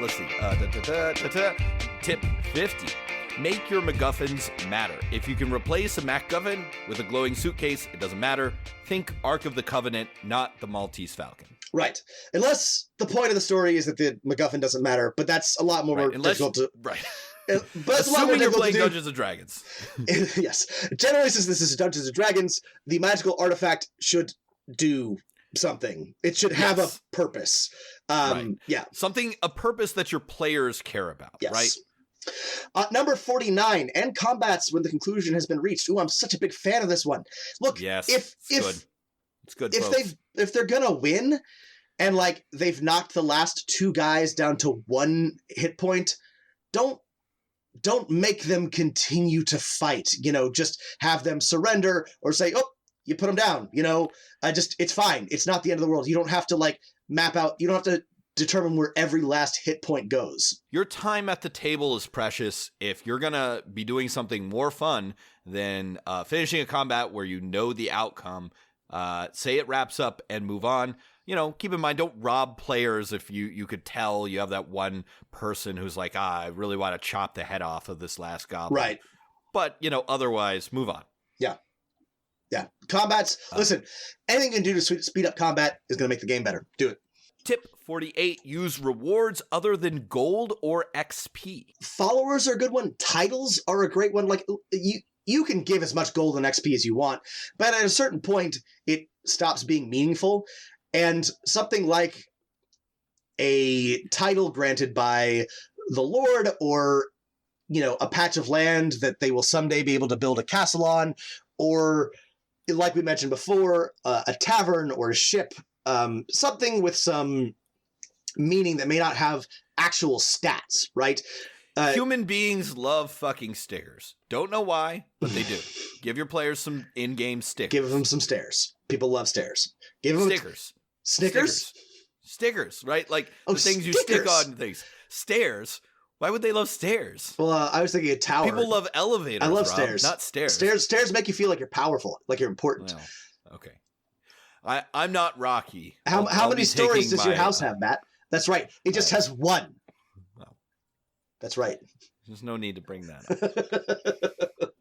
Let's see. Tip 50. Make your MacGuffins matter. If you can replace a MacGuffin with a glowing suitcase, it doesn't matter. Think Ark of the Covenant, not the Maltese Falcon. Right. Unless the point of the story is that the MacGuffin doesn't matter, but that's a lot more difficult to... Right. But it's assuming you're playing Dungeons & Dragons. Yes. Generally, since this is Dungeons & Dragons, the magical artifact should do something. It should have a purpose. Right. Yeah. A purpose that your players care about, right? Number 49, end combats when the conclusion has been reached. Ooh, I'm such a big fan of this one. Look, it's good. If they're gonna win, and like they've knocked the last two guys down to 1 hit point, don't make them continue to fight. Just have them surrender or say, oh, you put them down. It's fine. It's not the end of the world. You don't have to map out. You don't have to determine where every last hit point goes. Your time at the table is precious. If you're going to be doing something more fun than finishing a combat where you know the outcome, say it wraps up and move on. Keep in mind, don't rob players if you could tell you have that one person who's like, I really want to chop the head off of this last goblin. Right. But, otherwise, move on. Yeah. Yeah. Combats, listen, anything you can do to speed up combat is going to make the game better. Do it. Tip 48, use rewards other than gold or XP. Followers are a good one. Titles are a great one. You can give as much gold and XP as you want, but at a certain point, it stops being meaningful. And something like a title granted by the Lord or, a patch of land that they will someday be able to build a castle on, or like we mentioned before, a tavern or a ship, something with some meaning that may not have actual stats, right? Human beings love fucking stickers. Don't know why, but they do. Give your players some in-game stickers. Give them some stairs. People love stairs. Give them stickers. Snickers? Stickers, right? Like the things you stick on things. Stairs. Why would they love stairs? Well, I was thinking a tower. People love elevators. I love Rob, stairs. Not stairs. Stairs make you feel like you're powerful, like you're important. Well, okay. I'm not Rocky. How many stories does your house have, Matt? That's right. It just has one. Well, that's right. There's no need to bring that up.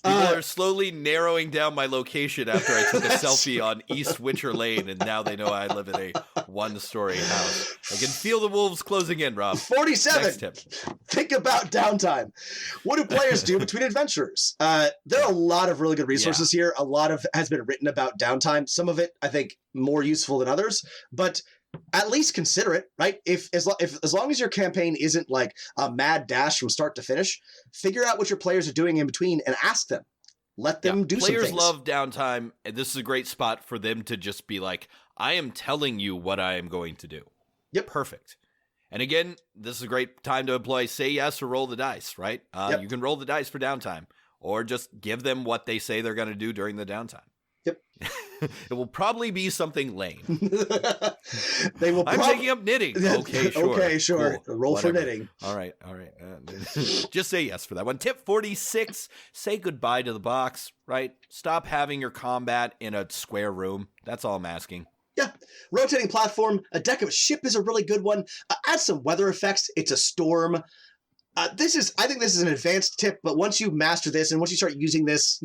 People are slowly narrowing down my location after I took a selfie on East Witcher Lane, and now they know I live in a one-story house. I can feel the wolves closing in, Rob. 47. Next tip. Think about downtime. What do players do between adventures? There are a lot of really good resources here. A lot has been written about downtime. Some of it, I think, more useful than others, but at least consider it, right? If as long as your campaign isn't like a mad dash from start to finish, figure out what your players are doing in between and ask them. Let them do some things. Players love downtime, and this is a great spot for them to just be like, I am telling you what I am going to do. Yep. Perfect. And again, this is a great time to employ say yes or roll the dice, right? You can roll the dice for downtime, or just give them what they say they're going to do during the downtime. Yep. It will probably be something lame. They will. I'm taking up knitting. Okay, sure. Okay, sure. Cool. Roll for knitting. All right. Just say yes for that one. Tip 46, say goodbye to the box, right? Stop having your combat in a square room. That's all I'm asking. Yeah. Rotating platform, a deck of a ship is a really good one. Add some weather effects. It's a storm. I think this is an advanced tip, but once you master this and once you start using this,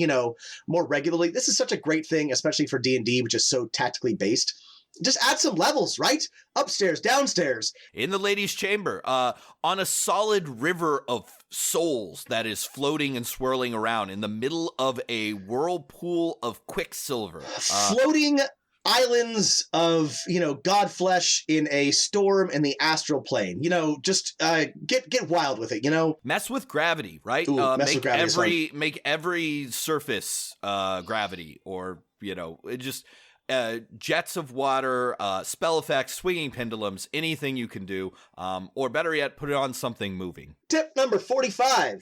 more regularly, this is such a great thing, especially for D&D, which is so tactically based. Just add some levels, right? Upstairs, downstairs. In the ladies' chamber, on a solid river of souls that is floating and swirling around in the middle of a whirlpool of quicksilver. Floating islands of, god flesh in a storm in the astral plane. Just get wild with it, Mess with gravity, right? Ooh, make every surface gravity, or, just jets of water, spell effects, swinging pendulums, anything you can do, or better yet, put it on something moving. Tip number 45.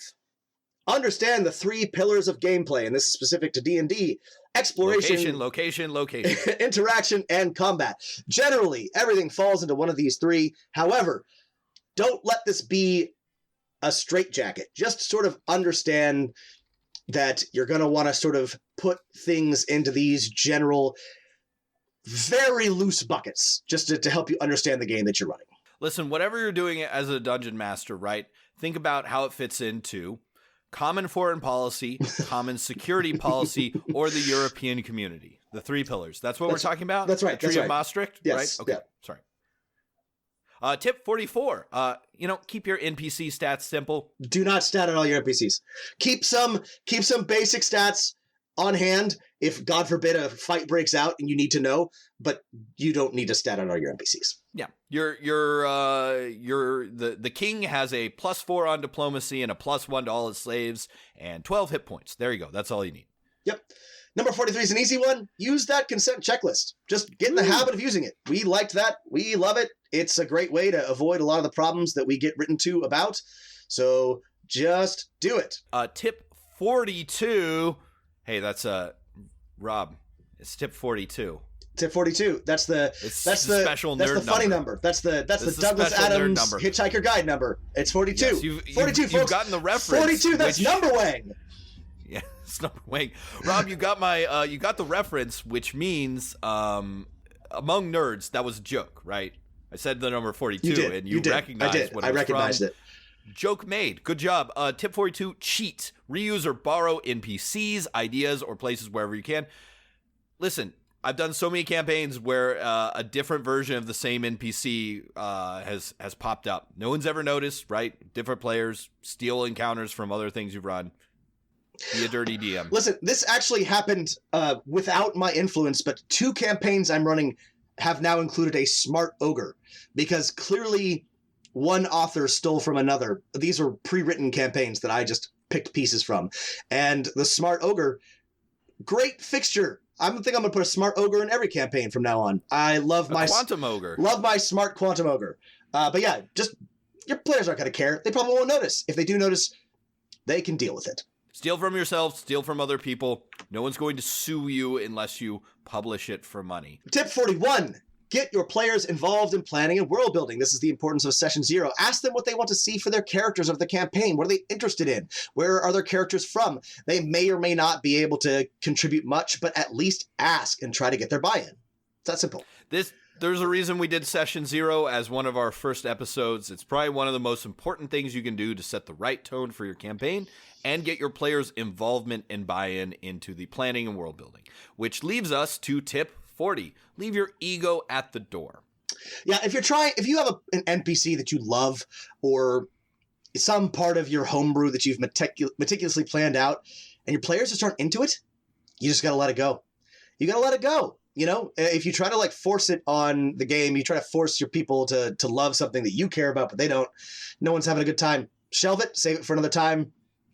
Understand the 3 pillars of gameplay, and this is specific to D&D. Exploration, location, interaction, and combat. Generally, everything falls into one of these 3. However, don't let this be a straitjacket. Just sort of understand that you're going to want to sort of put things into these general, very loose buckets, just to help you understand the game that you're running. Listen, whatever you're doing as a dungeon master, right? Think about how it fits into common foreign policy, common security policy, or the European community. The 3 pillars. That's what we're talking about? That's right. The Treaty of Maastricht? Yes. Right? Okay. Yeah. Sorry. Tip 44. Keep your NPC stats simple. Do not stat on all your NPCs. Keep some basic stats on hand if, God forbid, a fight breaks out and you need to know, but you don't need to stat on all your NPCs. Yeah. The king has a +4 on diplomacy and a +1 to all his slaves and 12 hit points. There you go. That's all you need. Yep. Number 43 is an easy one. Use that consent checklist. Just get in the habit of using it. We liked that. We love it. It's a great way to avoid a lot of the problems that we get written to about. So just do it. Tip 42. Hey, that's Rob. It's tip 42. Tip 42. That's the special that's nerd the funny number. That's the Douglas Adams Hitchhiker Guide number. It's 42. Yes, 42, folks. You've gotten the reference. 42. That's number wang. Yeah, it's number wang. Rob, you got the reference, which means among nerds that was a joke, right? I said the number 42, and you recognized what it was. I recognized it. Joke made. Good job. Tip 42, cheat. Reuse or borrow NPCs, ideas, or places wherever you can. Listen, I've done so many campaigns where a different version of the same NPC has popped up. No one's ever noticed, right? Different players steal encounters from other things you've run. Be a dirty DM. Listen, this actually happened without my influence, but 2 campaigns I'm running have now included a smart ogre, because clearly one author stole from another. These are pre-written campaigns that I just picked pieces from. And the smart ogre, great fixture. I think I'm going to put a smart ogre in every campaign from now on. I love my quantum ogre. Love my smart quantum ogre. But yeah, just your players aren't going to care. They probably won't notice. If they do notice, they can deal with it. Steal from yourself, steal from other people. No one's going to sue you unless you publish it for money. Tip 41. Get your players involved in planning and world building. This is the importance of Session 0. Ask them what they want to see for their characters of the campaign. What are they interested in? Where are their characters from? They may or may not be able to contribute much, but at least ask and try to get their buy-in. It's that simple. There's a reason we did Session 0 as one of our first episodes. It's probably one of the most important things you can do to set the right tone for your campaign and get your players' involvement and buy-in into the planning and world building. Which leaves us to tip 40. Leave your ego at the door. Yeah, if you have an NPC that you love, or some part of your homebrew that you've meticulously planned out, and your players just aren't into it, you just got to let it go. You got to let it go. You know, if you try to force it on the game, you try to force your people to love something that you care about, but they don't. No one's having a good time. Shelve it, save it for another time.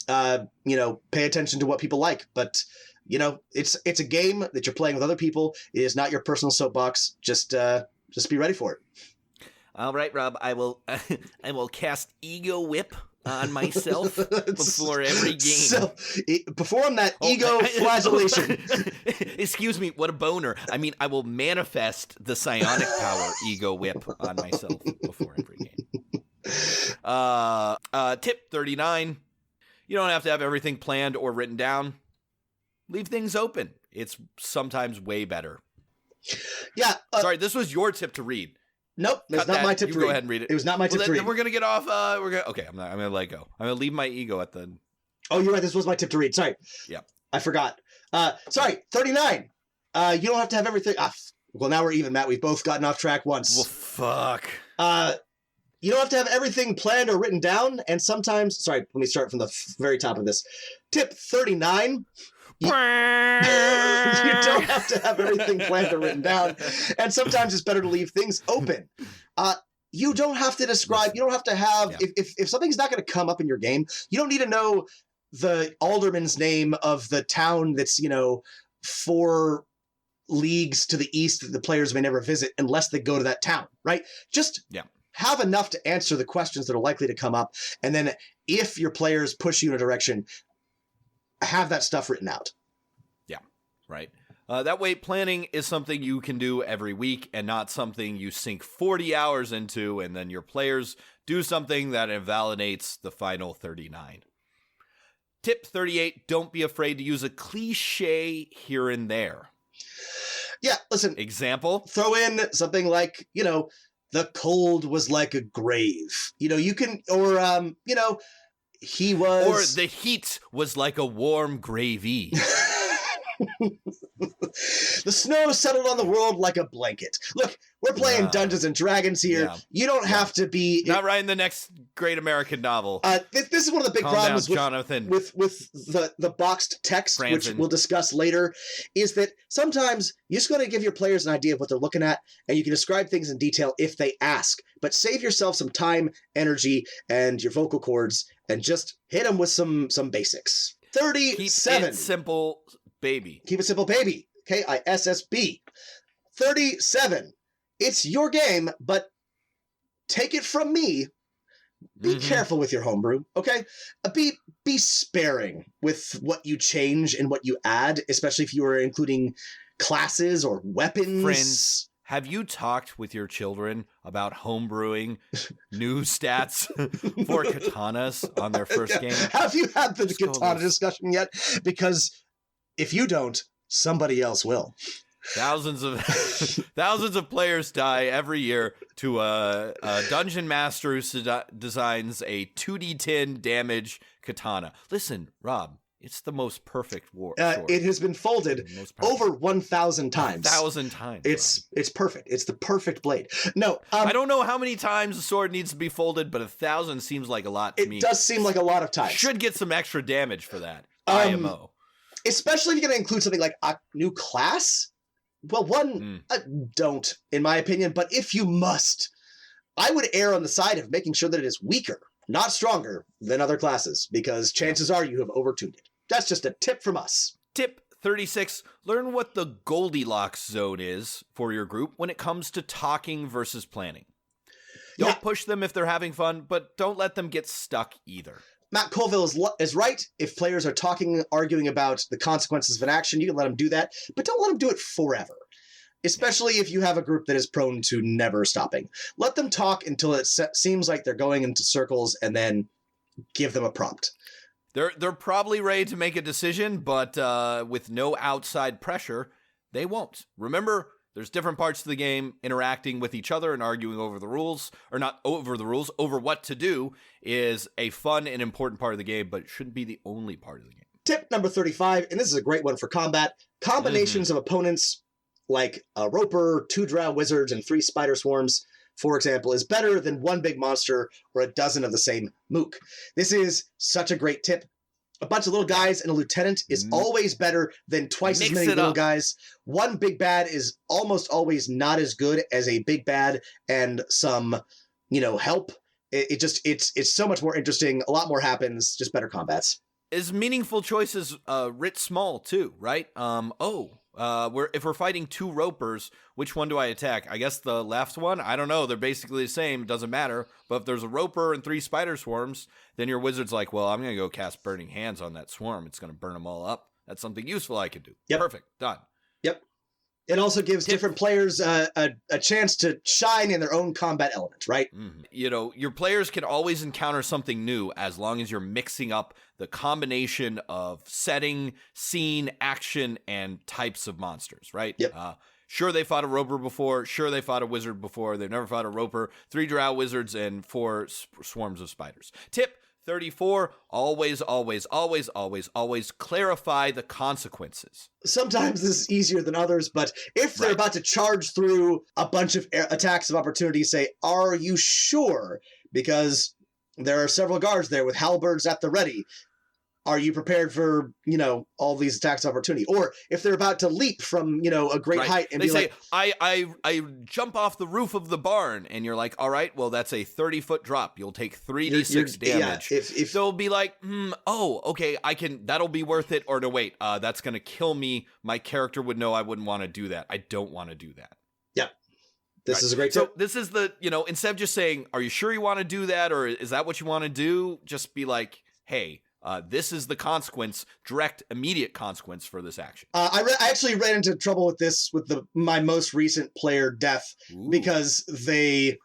Pay attention to what people like. But, it's a game that you're playing with other people. It is not your personal soapbox. Just be ready for it. All right, Rob, I will cast Ego Whip on myself before every game. So, perform that ego flagellation. Excuse me, what a boner. I mean, I will manifest the psionic power Ego Whip on myself before every game. Tip 39. You don't have to have everything planned or written down. Leave things open. It's sometimes way better. Yeah. Sorry, this was your tip to read. Nope, that's not my tip to read. Go ahead and read it. It was not my tip to read. Then we're gonna get off. Okay, I'm gonna let go. I'm gonna leave my ego at the. Oh, you're right. This was my tip to read. Sorry. Yeah. I forgot. Sorry. 39. You don't have to have everything. Well, now we're even, Matt. We've both gotten off track once. Well, fuck. You don't have to have everything planned or written down, and sometimes. Sorry. Let me start from the very top of this. Tip 39. You don't have to have everything planned or written down, and sometimes it's better to leave things open. You don't have to describe. You don't have to have. Yeah. If something's not going to come up in your game, you don't need to know the alderman's name of the town that's 4 leagues to the east that the players may never visit unless they go to that town. Right? Just have enough to answer the questions that are likely to come up. And then if your players push you in a direction, have that stuff written out. Yeah, right. That way, planning is something you can do every week and not something you sink 40 hours into and then your players do something that invalidates the final 39. Tip 38, don't be afraid to use a cliche here and there. Yeah, listen. Example? Throw in something like, the cold was like a grave. You can, or, he was... Or the heat was like a warm gravy. The snow settled on the world like a blanket. Look, we're playing Dungeons and Dragons here. Yeah. You don't have to be... Not writing the next great American novel. This is one of the big problems with the boxed text, Franzen. Which we'll discuss later, is that sometimes you just got to give your players an idea of what they're looking at, and you can describe things in detail if they ask. But save yourself some time, energy, and your vocal cords, and just hit them with some basics. 37. Keep it simple, baby. Keep it simple, baby. KISSB. 37. It's your game, but take it from me. Be careful with your homebrew, okay? Be sparing with what you change and what you add, especially if you are including classes or weapons. Friends, have you talked with your children about homebrewing new stats for katanas on their first game? Have you had the katana discussion yet? Because if you don't, somebody else will. Thousands of players die every year to a dungeon master who designs a 2d10 damage katana. Listen, Rob, it's the most perfect sword. It has been folded over 1,000 times. 1,000 times. It's perfect. It's the perfect blade. No, I don't know how many times a sword needs to be folded, but 1,000 seems like a lot to me. It does seem like a lot of times. Should get some extra damage for that. IMO. Especially if you're going to include something like a new class. Well, don't, in my opinion, but if you must, I would err on the side of making sure that it is weaker, not stronger than other classes, because chances are you have overtuned it. That's just a tip from us. Tip 36, learn what the Goldilocks zone is for your group when it comes to talking versus planning. Don't push them if they're having fun, but don't let them get stuck either. Matt Colville is right. If players are arguing about the consequences of an action, you can let them do that, but don't let them do it forever, especially if you have a group that is prone to never stopping. Let them talk until it seems like they're going into circles, and then give them a prompt. They're probably ready to make a decision, but with no outside pressure, they won't. Remember, there's different parts of the game. Interacting with each other and arguing over the rules, or not over the rules, over what to do is a fun and important part of the game, but it shouldn't be the only part of the game. Tip number 35, and this is a great one for combat. Combinations of opponents like a Roper, 2 Drow Wizards, and 3 Spider Swarms, for example, is better than 1 big monster or a dozen of the same mook. This is such a great tip. A bunch of little guys and a lieutenant is always better than twice as many little guys. 1 big bad is almost always not as good as a big bad and some, help. It's so much more interesting. A lot more happens. Just better combats. Is meaningful choices writ small too, right? If we're fighting 2 Ropers, which one do I attack? I guess the left one? I don't know. They're basically the same. It doesn't matter. But if there's a Roper and 3 Spider Swarms, then your wizard's like, well, I'm going to go cast Burning Hands on that swarm. It's going to burn them all up. That's something useful I can do. Yep. Perfect. Done. Yep. It also gives different players a chance to shine in their own combat element, right? Mm-hmm. Your players can always encounter something new as long as you're mixing up the combination of setting, scene, action, and types of monsters, right? Yep. Sure, they fought a Roper before. Sure, they fought a Wizard before. They've never fought a Roper. 3 Drow Wizards and 4 Swarms of Spiders. Tip 34, always clarify the consequences. Sometimes this is easier than others, but if they're about to charge through a bunch of attacks of opportunity, say, are you sure? Because there are several guards there with halberds at the ready. Are you prepared for, all these attacks of opportunity? Or if they're about to leap from, a great height and they say, I jump off the roof of the barn, and you're like, all right, well, that's a 30-foot drop. You'll take 3d6 damage. Yeah, if they'll be like, okay, that'll be worth it. Or no, wait, that's going to kill me. My character would know I wouldn't want to do that. I don't want to do that. Yeah. This is a great tip. So this is the, instead of just saying, are you sure you want to do that? Or is that what you want to do? Just be like, hey, this is the consequence, direct, immediate consequence for this action. I actually ran into trouble with this with my most recent player death. Ooh. Because the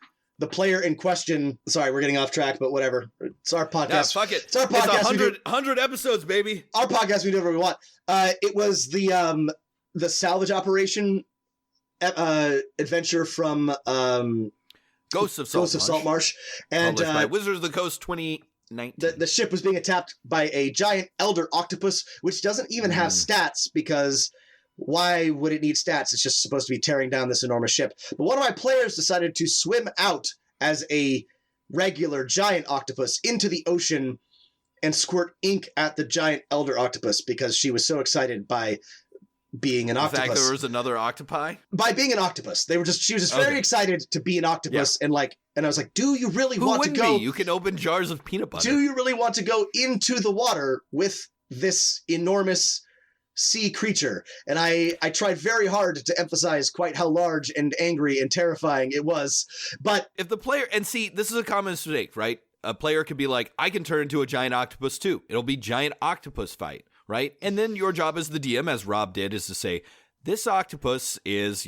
player in question, sorry, we're getting off track, but whatever. It's our podcast. Yeah, fuck it. It's our podcast. It's 100 episodes, baby. Our podcast, we do whatever we want. It was the salvage operation adventure from Ghosts of Saltmarsh. And published by Wizards of the Coast 2019. The ship was being attacked by a giant elder octopus, which doesn't even have stats, because why would it need stats? It's just supposed to be tearing down this enormous ship. But one of my players decided to swim out as a regular giant octopus into the ocean and squirt ink at the giant elder octopus because she was so excited by being an octopus. In fact, there was another octopi? By being an octopus. She was just very excited to be an octopus. Yeah. And I was like, do you really want to go? You can open jars of peanut butter. Do you really want to go into the water with this enormous sea creature? And I tried very hard to emphasize quite how large and angry and terrifying it was. But if the player, and see, this is a common mistake, right? A player could be like, I can turn into a giant octopus too. It'll be giant octopus fight. Right? And then your job as the DM, as Rob did, is to say, this octopus is,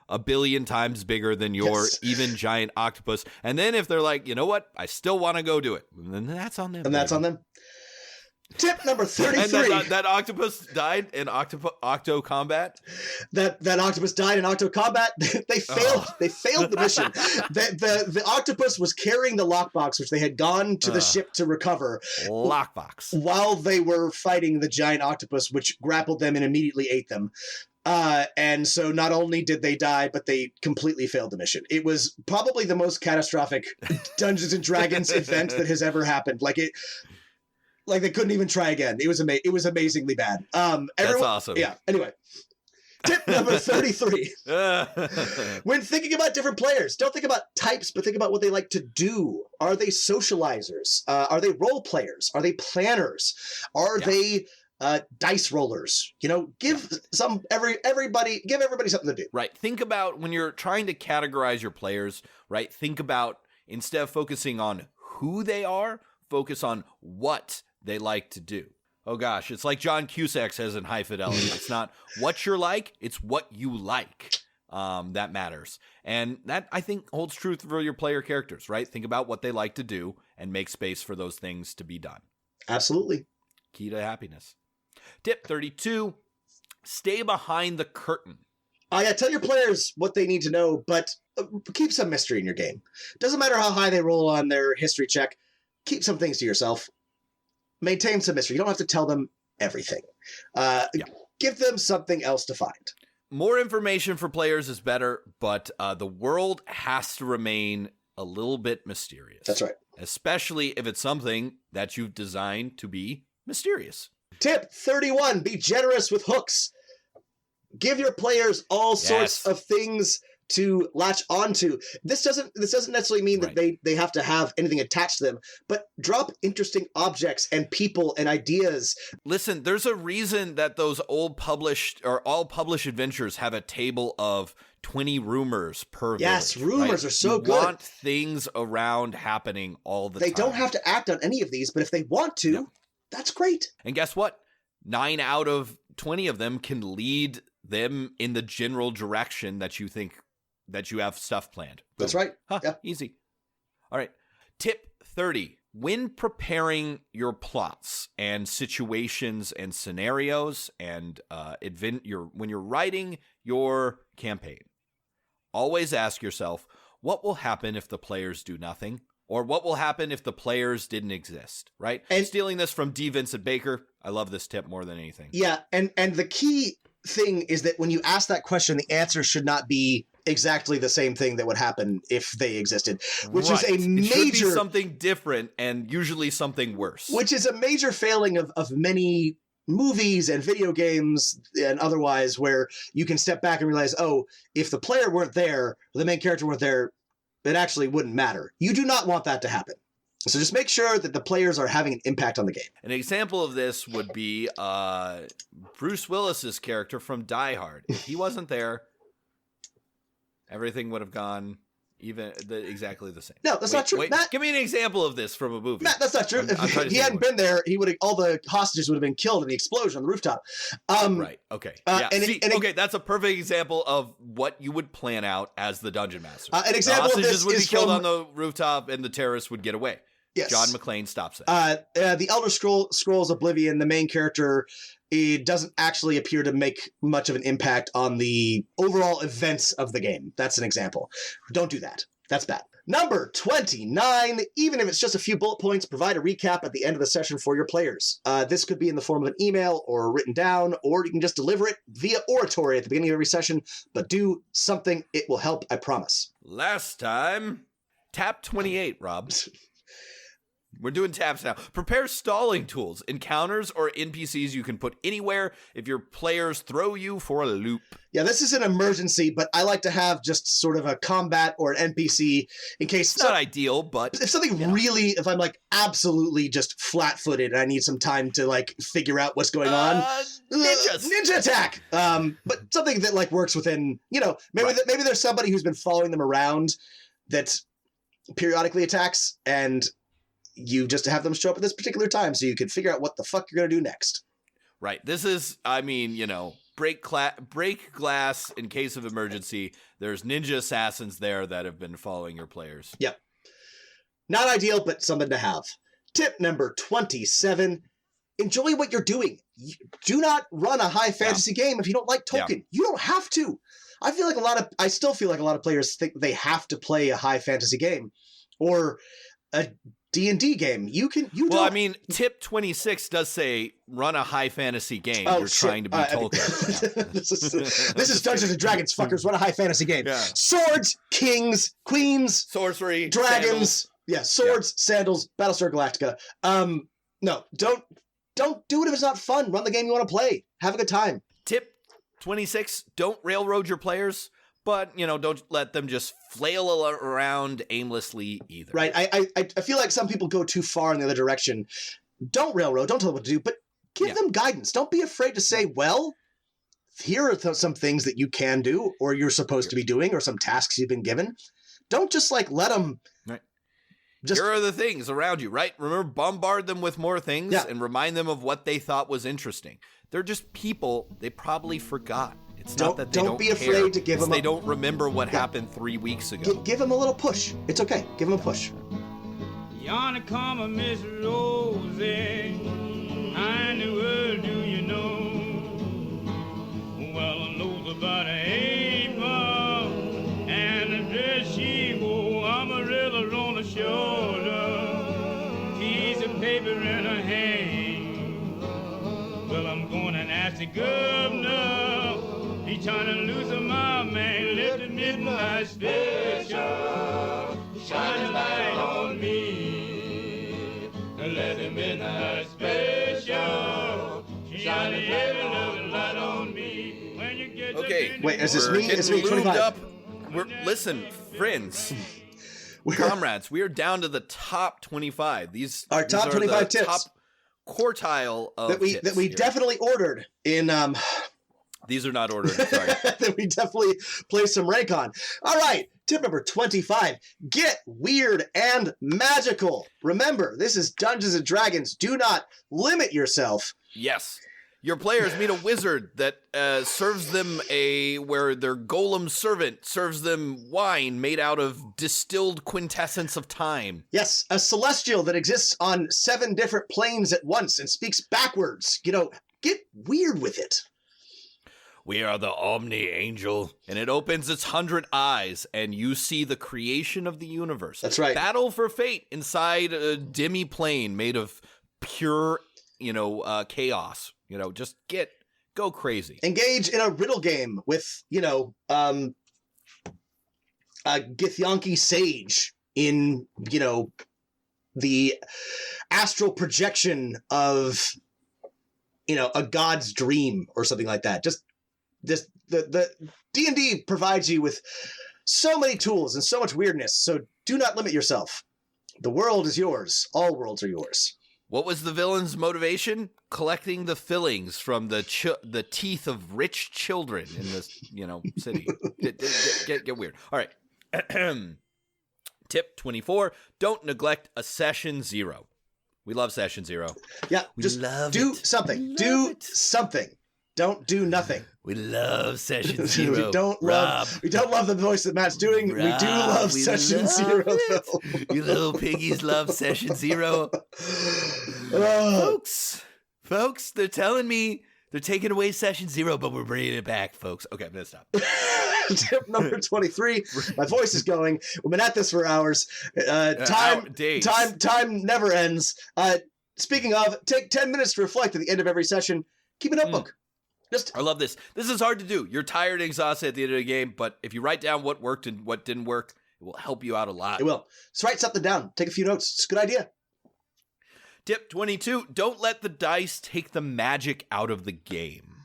a billion times bigger than your even giant octopus. And then if they're like, you know what? I still want to go do it. Then that's on them. And that's on them. Tip number 33. And that octopus died in Octo Combat? That octopus died in Octo Combat. They failed. They failed the mission. The octopus was carrying the lockbox, which they had gone to the ship to recover. Lockbox. While they were fighting the giant octopus, which grappled them and immediately ate them. And so not only did they die, but they completely failed the mission. It was probably the most catastrophic Dungeons and Dragons event that has ever happened. Like they couldn't even try again. It was amazingly bad. That's awesome. Yeah. Anyway, tip number 33. When thinking about different players, don't think about types, but think about what they like to do. Are they socializers? Are they role players? Are they planners? Are they dice rollers? Give everybody something to do. Right. Think about when you're trying to categorize your players. Right. Think about, instead of focusing on who they are, focus on what they like to do. Oh gosh, it's like John Cusack says in High Fidelity. It's not what you're like, it's what you like that matters. And that, I think, holds true for your player characters, right? Think about what they like to do and make space for those things to be done. Absolutely. Key to happiness. Tip 32, stay behind the curtain. Yeah, tell your players what they need to know, but keep some mystery in your game. Doesn't matter how high they roll on their history check. Keep some things to yourself. Maintain some mystery. You don't have to tell them everything. Give them something else to find. More information for players is better, but the world has to remain a little bit mysterious. That's right. Especially if it's something that you've designed to be mysterious. Tip 31, be generous with hooks. Give your players all sorts of things to latch onto. This doesn't necessarily mean that they have to have anything attached to them, but drop interesting objects and people and ideas. Listen, there's a reason that those all published adventures have a table of 20 rumors per Yes, village, rumors are so good. You want things around happening all the time. They don't have to act on any of these, but if they want to, that's great. And guess what? 9 out of 20 of them can lead them in the general direction that you think that you have stuff planned. Boom. That's right. Easy. All right. Tip 30. When preparing your plots and situations and scenarios and when you're writing your campaign, always ask yourself, what will happen if the players do nothing? Or what will happen if the players didn't exist, right? And stealing this from D. Vincent Baker. I love this tip more than anything. Yeah, and the key thing is that when you ask that question, the answer should not be exactly the same thing that would happen if they existed, which is a major... It should be something different and usually something worse. Which is a major failing of many movies and video games and otherwise, where you can step back and realize, oh, if the player weren't there, or the main character weren't there, it actually wouldn't matter. You do not want that to happen. So just make sure that the players are having an impact on the game. An example of this would be Bruce Willis's character from Die Hard. If he wasn't there, Everything would have gone exactly the same. No, that's not true. Matt, give me an example of this from a movie. Matt, that's not true. If he hadn't been there, all the hostages would have been killed in the explosion on the rooftop. Right. Okay. Okay, that's a perfect example of what you would plan out as the dungeon master. An example the hostages of this would be is killed on the rooftop, and the terrorists would get away. Yes. John McClane stops that. The Elder Scrolls Oblivion, the main character, it doesn't actually appear to make much of an impact on the overall events of the game. That's an example. Don't do that. That's bad. Number 29, even if it's just a few bullet points, provide a recap at the end of the session for your players. This could be in the form of an email or written down, or you can just deliver it via oratory at the beginning of every session, but do something. It will help, I promise. Last time, tap 28, Rob. We're doing taps now. Prepare stalling tools, encounters, or NPCs you can put anywhere if your players throw you for a loop. Yeah, this is an emergency, but I like to have just sort of a combat or an NPC in case... It's not ideal, but... If something really... If I'm, like, absolutely just flat-footed and I need some time to, like, figure out what's going on... Ninja attack! But something that, like, works within... You know, maybe there's somebody who's been following them around that periodically attacks, and... You just have them show up at this particular time so you can figure out what the fuck you're going to do next. Right. This is, I mean, you know, break glass in case of emergency. There's ninja assassins there that have been following your players. Yep. Not ideal, but something to have. Tip number 27. Enjoy what you're doing. Do not run a high fantasy game if you don't like Tolkien. Yeah. You don't have to. I still feel like a lot of players think they have to play a high fantasy game or a D&D game. I mean, tip 26 does say run a high fantasy game. You're trying to be Tolkien. This is Dungeons and Dragons, fuckers. Run a high fantasy game. Yeah. Swords, kings, queens, sorcery, dragons. Sandals. Yeah, swords, sandals, Battlestar Galactica. No, don't do it if it's not fun. Run the game you want to play. Have a good time. Tip 26, don't railroad your players. But, you know, don't let them just flail around aimlessly either. Right. I feel like some people go too far in the other direction. Don't railroad. Don't tell them what to do, but give them guidance. Don't be afraid to say, well, here are some things that you can do or you're supposed to be doing or some tasks you've been given. Don't just, like, let them... Right. Here are the things around you, right? Remember, bombard them with more things and remind them of what they thought was interesting. They're just people. They probably forgot. It's not that they don't be afraid to give them. They don't remember what happened 3 weeks ago. Give them a little push. It's okay. Give them a push. Yonder come a Miss Rosie. I knew her, do you know? Well, I knows about her apron and the dress she wore. Umbrellas on the shoulder, piece of paper in her hand. Well, I'm going and ask the governor. He trying to lose my man, let the midnight special shine a light on me. Let the midnight special shine a little light on me. When you get wait, is this me? It's me. 25. Listen, friends, comrades, we are down to the top 25. These are top 25 tips. Top quartile of tips that we definitely ordered in. These are not ordered, sorry. That we definitely place some rank on. All right, tip number 25. Get weird and magical. Remember, this is Dungeons & Dragons. Do not limit yourself. Yes. Your players meet a wizard that serves them where their golem servant serves them wine made out of distilled quintessence of time. Yes, a celestial that exists on 7 different planes at once and speaks backwards. You know, get weird with it. We are the Omni Angel, and it opens its 100 eyes, and you see the creation of the universe. That's right. Battle for fate inside a demi-plane made of pure, chaos. Just go crazy. Engage in a riddle game with, a Githyanki sage in, the astral projection of, a god's dream or something like that. The D&D provides you with so many tools and so much weirdness, so do not limit yourself. The world is yours. All worlds are yours. What was the villain's motivation? Collecting the fillings from the teeth of rich children in this, city. Get weird. All right. Tip 24, don't neglect a session 0. We love session 0. Yeah, just do something. Do something. Don't do nothing. We love session 0. we don't love the voice that Matt's doing. Rob, we do love session 0, Phil. You little piggies love session 0. Folks, they're telling me they're taking away session 0, but we're bringing it back, folks. Okay, I'm going to stop. Tip number 23. My voice is going. We've been at this for hours. Time never ends. Speaking of, take 10 minutes to reflect at the end of every session. Keep a notebook. I love this. This is hard to do. You're tired and exhausted at the end of the game, but if you write down what worked and what didn't work, it will help you out a lot. It will. Just write something down. Take a few notes. It's a good idea. Tip 22, don't let the dice take the magic out of the game.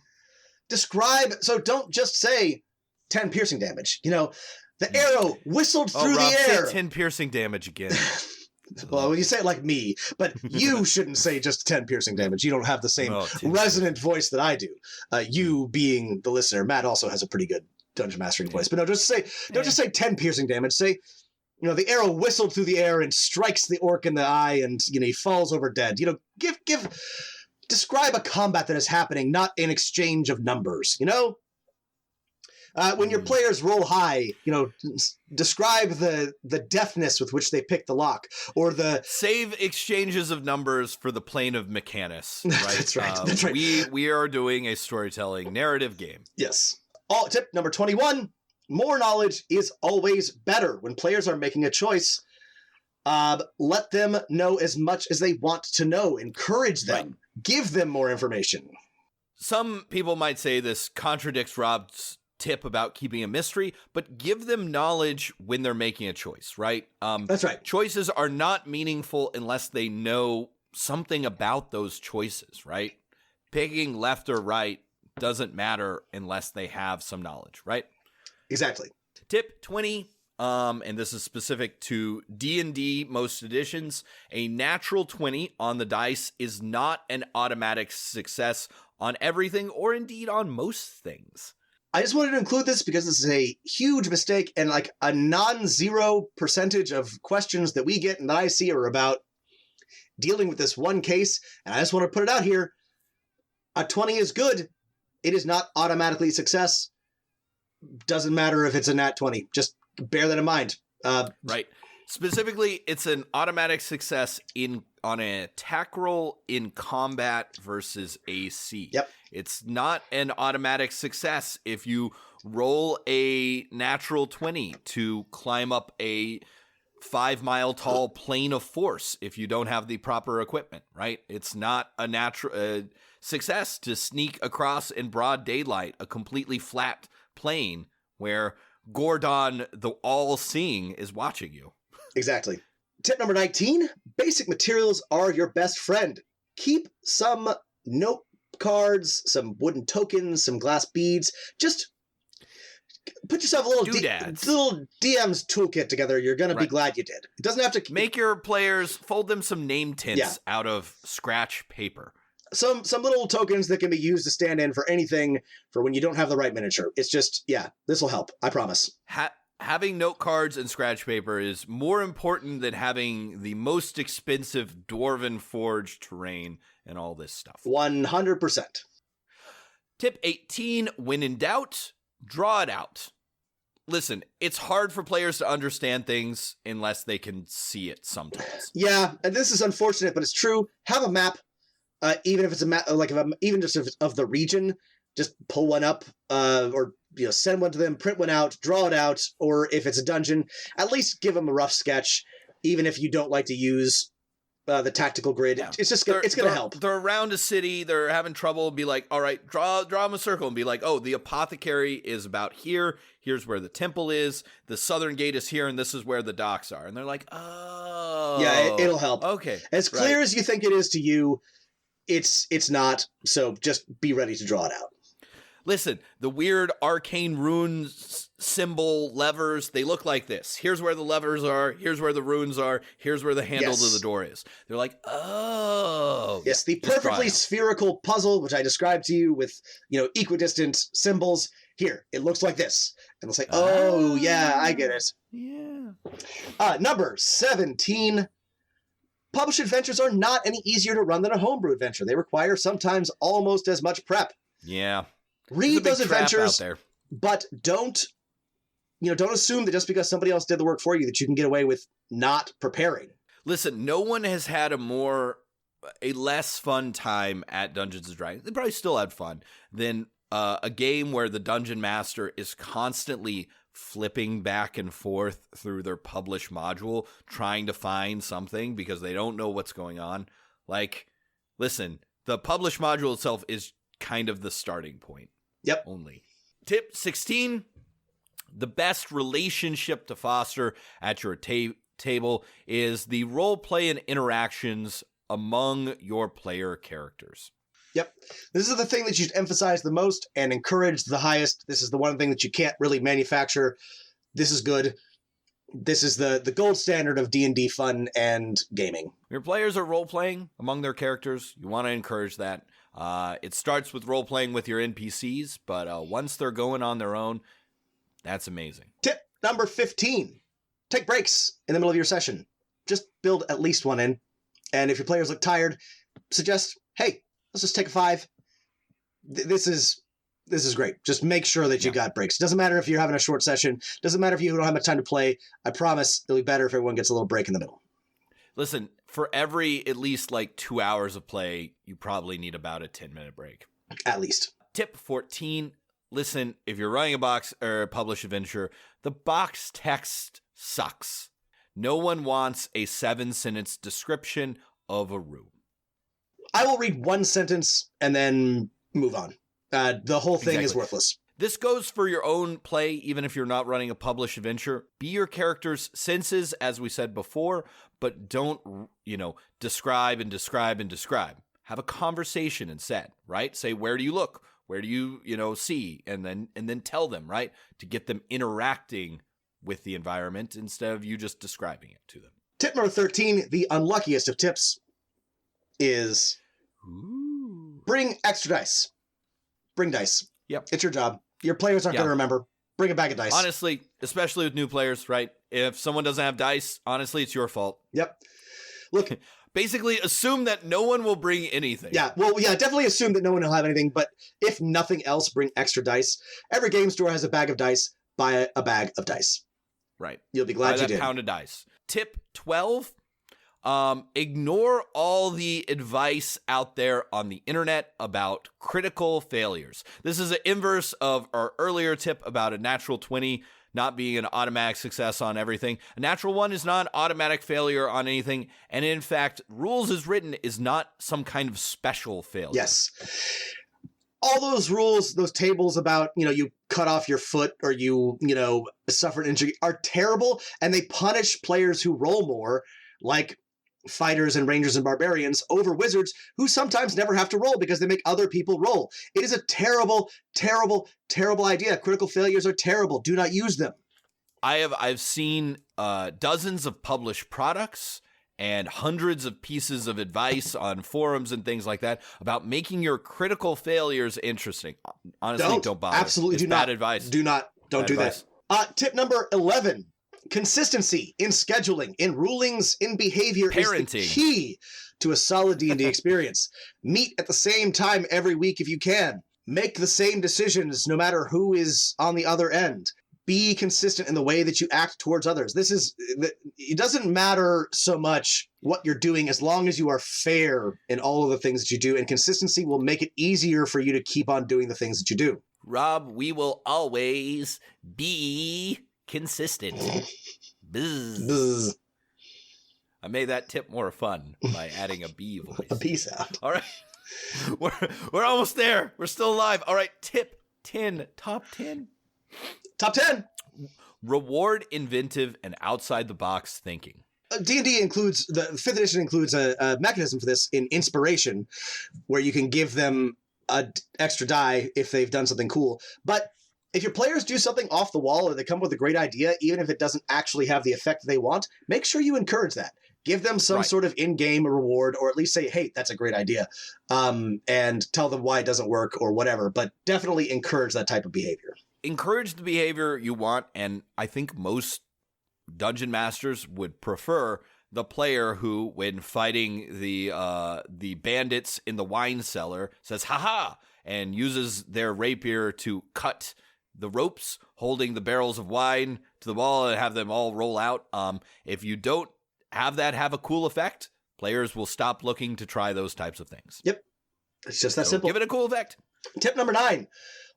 So don't just say 10 piercing damage. The arrow whistled through Rob, the air. Say 10 piercing damage again. Well, you say it like me, but you shouldn't say just 10 piercing damage. You don't have the same resonant voice that I do. You being the listener, Matt also has a pretty good dungeon mastering voice. But no, don't just say 10 piercing damage. Say, the arrow whistled through the air and strikes the orc in the eye, and he falls over dead. Describe a combat that is happening, not an exchange of numbers. When your players roll high, describe the deftness with which they pick the lock, or the save exchanges of numbers for the plane of Mechanus. Right? That's right. That's right. We are doing a storytelling narrative game. Yes. Tip number 21: more knowledge is always better. When players are making a choice, let them know as much as they want to know. Encourage them. Right. Give them more information. Some people might say this contradicts Rob's tip about keeping a mystery, but give them knowledge when they're making a choice, right? That's right. Choices are not meaningful unless they know something about those choices, right? Picking left or right doesn't matter unless they have some knowledge, right? Exactly. Tip 20, and this is specific to D&D most editions, a natural 20 on the dice is not an automatic success on everything or indeed on most things. I just wanted to include this because this is a huge mistake, and like a non-zero percentage of questions that we get and that I see are about dealing with this one case, and I just want to put it out here. A 20 is good. It is not automatically a success. Doesn't matter if it's a nat 20. Just bear that in mind. Right. Specifically, it's an automatic success on an attack roll in combat versus AC. Yep. It's not an automatic success if you roll a natural 20 to climb up a 5-mile tall plane of force if you don't have the proper equipment, right? It's not a natural success to sneak across in broad daylight a completely flat plane where Gordon, the all-seeing, is watching you. Exactly. Tip number 19, basic materials are your best friend. Keep some note cards, some wooden tokens, some glass beads. Just put yourself a little DM's toolkit together. You're going to be glad you did. It doesn't have to... Make your players, fold them some name tints out of scratch paper. Some little tokens that can be used to stand in for anything for when you don't have the right miniature. It's just, this will help. I promise. Having note cards and scratch paper is more important than having the most expensive dwarven forged terrain and all this stuff. 100%. Tip 18, when in doubt, draw it out. Listen, it's hard for players to understand things unless they can see it sometimes. Yeah, and this is unfortunate, but it's true. Have a map, even if it's a map, even just of the region. Just pull one up, or send one to them, print one out, draw it out, or if it's a dungeon, at least give them a rough sketch, even if you don't like to use the tactical grid. Yeah. It's just it's going to help. They're around a city, they're having trouble, be like, all right, draw them a circle and be like, oh, the apothecary is about here, here's where the temple is, the southern gate is here, and this is where the docks are. And they're like, oh. Yeah, it'll help. Okay. As clear as you think it is to you, it's not, so just be ready to draw it out. Listen, the weird arcane runes symbol levers, they look like this. Here's where the levers are. Here's where the runes are. Here's where the handle to the door is. They're like, oh. Yes, the perfectly spherical puzzle, which I described to you with, equidistant symbols. Here, it looks like this. And they'll say, oh, yeah, I get it. Yeah. Number 17. Published adventures are not any easier to run than a homebrew adventure. They require sometimes almost as much prep. Yeah. Read those adventures, but don't assume that just because somebody else did the work for you that you can get away with not preparing. Listen, no one has had a less fun time at Dungeons & Dragons. They probably still had fun than a game where the dungeon master is constantly flipping back and forth through their published module, trying to find something because they don't know what's going on. Like, listen, the published module itself is kind of the starting point. Yep. Only. Tip 16, the best relationship to foster at your table is the role play and interactions among your player characters. Yep. This is the thing that you should emphasize the most and encourage the highest. This is the one thing that you can't really manufacture. This is good. This is the gold standard of D&D fun and gaming. Your players are role-playing among their characters. You want to encourage that. It starts with role-playing with your NPCs, but once they're going on their own, that's amazing. Tip number 15. Take breaks in the middle of your session. Just build at least one in. And if your players look tired, suggest, hey, let's just take a 5. This is great. Just make sure that you got breaks. Doesn't matter if you're having a short session. Doesn't matter if you don't have much time to play. I promise it'll be better if everyone gets a little break in the middle. Listen, for every at least 2 hours of play, you probably need about a 10-minute break. At least. Tip 14. Listen, if you're running a box or a published adventure, the box text sucks. No one wants a 7-sentence description of a room. I will read one sentence and then move on. The whole thing is worthless. This goes for your own play, even if you're not running a published adventure. Be your character's senses, as we said before, but don't, describe and describe and describe. Have a conversation instead, right? Say, where do you look? Where do you, see? And then tell them, right? To get them interacting with the environment instead of you just describing it to them. Tip number 13, the unluckiest of tips, is bring extra dice. Bring dice. Yep. It's your job. Your players aren't going to remember. Bring a bag of dice. Honestly, especially with new players, right? If someone doesn't have dice, honestly, it's your fault. Yep. Look. Basically, assume that no one will bring anything. Yeah, well, definitely assume that no one will have anything, but if nothing else, bring extra dice. Every game store has a bag of dice. Buy a bag of dice. Right. You'll be glad you did. Pound of dice. Tip 12. Ignore all the advice out there on the internet about critical failures. This is an inverse of our earlier tip about a natural 20 not being an automatic success on everything. A natural 1 is not an automatic failure on anything. And in fact, rules as written is not some kind of special failure. Yes. All those rules, those tables about, you cut off your foot or you suffer an injury are terrible. And they punish players who roll more, like fighters and rangers and barbarians, over wizards who sometimes never have to roll because they make other people roll. It is a terrible, terrible, terrible idea. Critical failures are terrible. Do not use them. I've seen dozens of published products and hundreds of pieces of advice on forums and things like that about making your critical failures interesting. Honestly, don't bother. Absolutely do not. Bad advice. Don't do that. Tip number 11. Consistency in scheduling, in rulings, in behavior is the key to a solid D&D experience. Meet at the same time every week if you can. Make the same decisions no matter who is on the other end. Be consistent in the way that you act towards others. It doesn't matter so much what you're doing as long as you are fair in all of the things that you do, and consistency will make it easier for you to keep on doing the things that you do. Rob, we will always be consistent. Bzz. Bzz. I made that tip more fun by adding a B voice. A B sound. All right. We're almost there. We're still alive. All right. Tip 10. Top 10. Top 10. Reward inventive and outside the box thinking. D&D includes, the 5th edition includes a mechanism for this in inspiration, where you can give them a extra die if they've done something cool. But if your players do something off the wall or they come up with a great idea, even if it doesn't actually have the effect they want, make sure you encourage that. Give them some sort of in-game reward, or at least say, hey, that's a great idea, and tell them why it doesn't work or whatever. But definitely encourage that type of behavior. Encourage the behavior you want, and I think most dungeon masters would prefer the player who, when fighting the bandits in the wine cellar, says "ha-ha" and uses their rapier to cut the ropes holding the barrels of wine to the wall and have them all roll out. If you don't have that have a cool effect, players will stop looking to try those types of things. Yep. It's just that simple. Give it a cool effect. Tip number 9,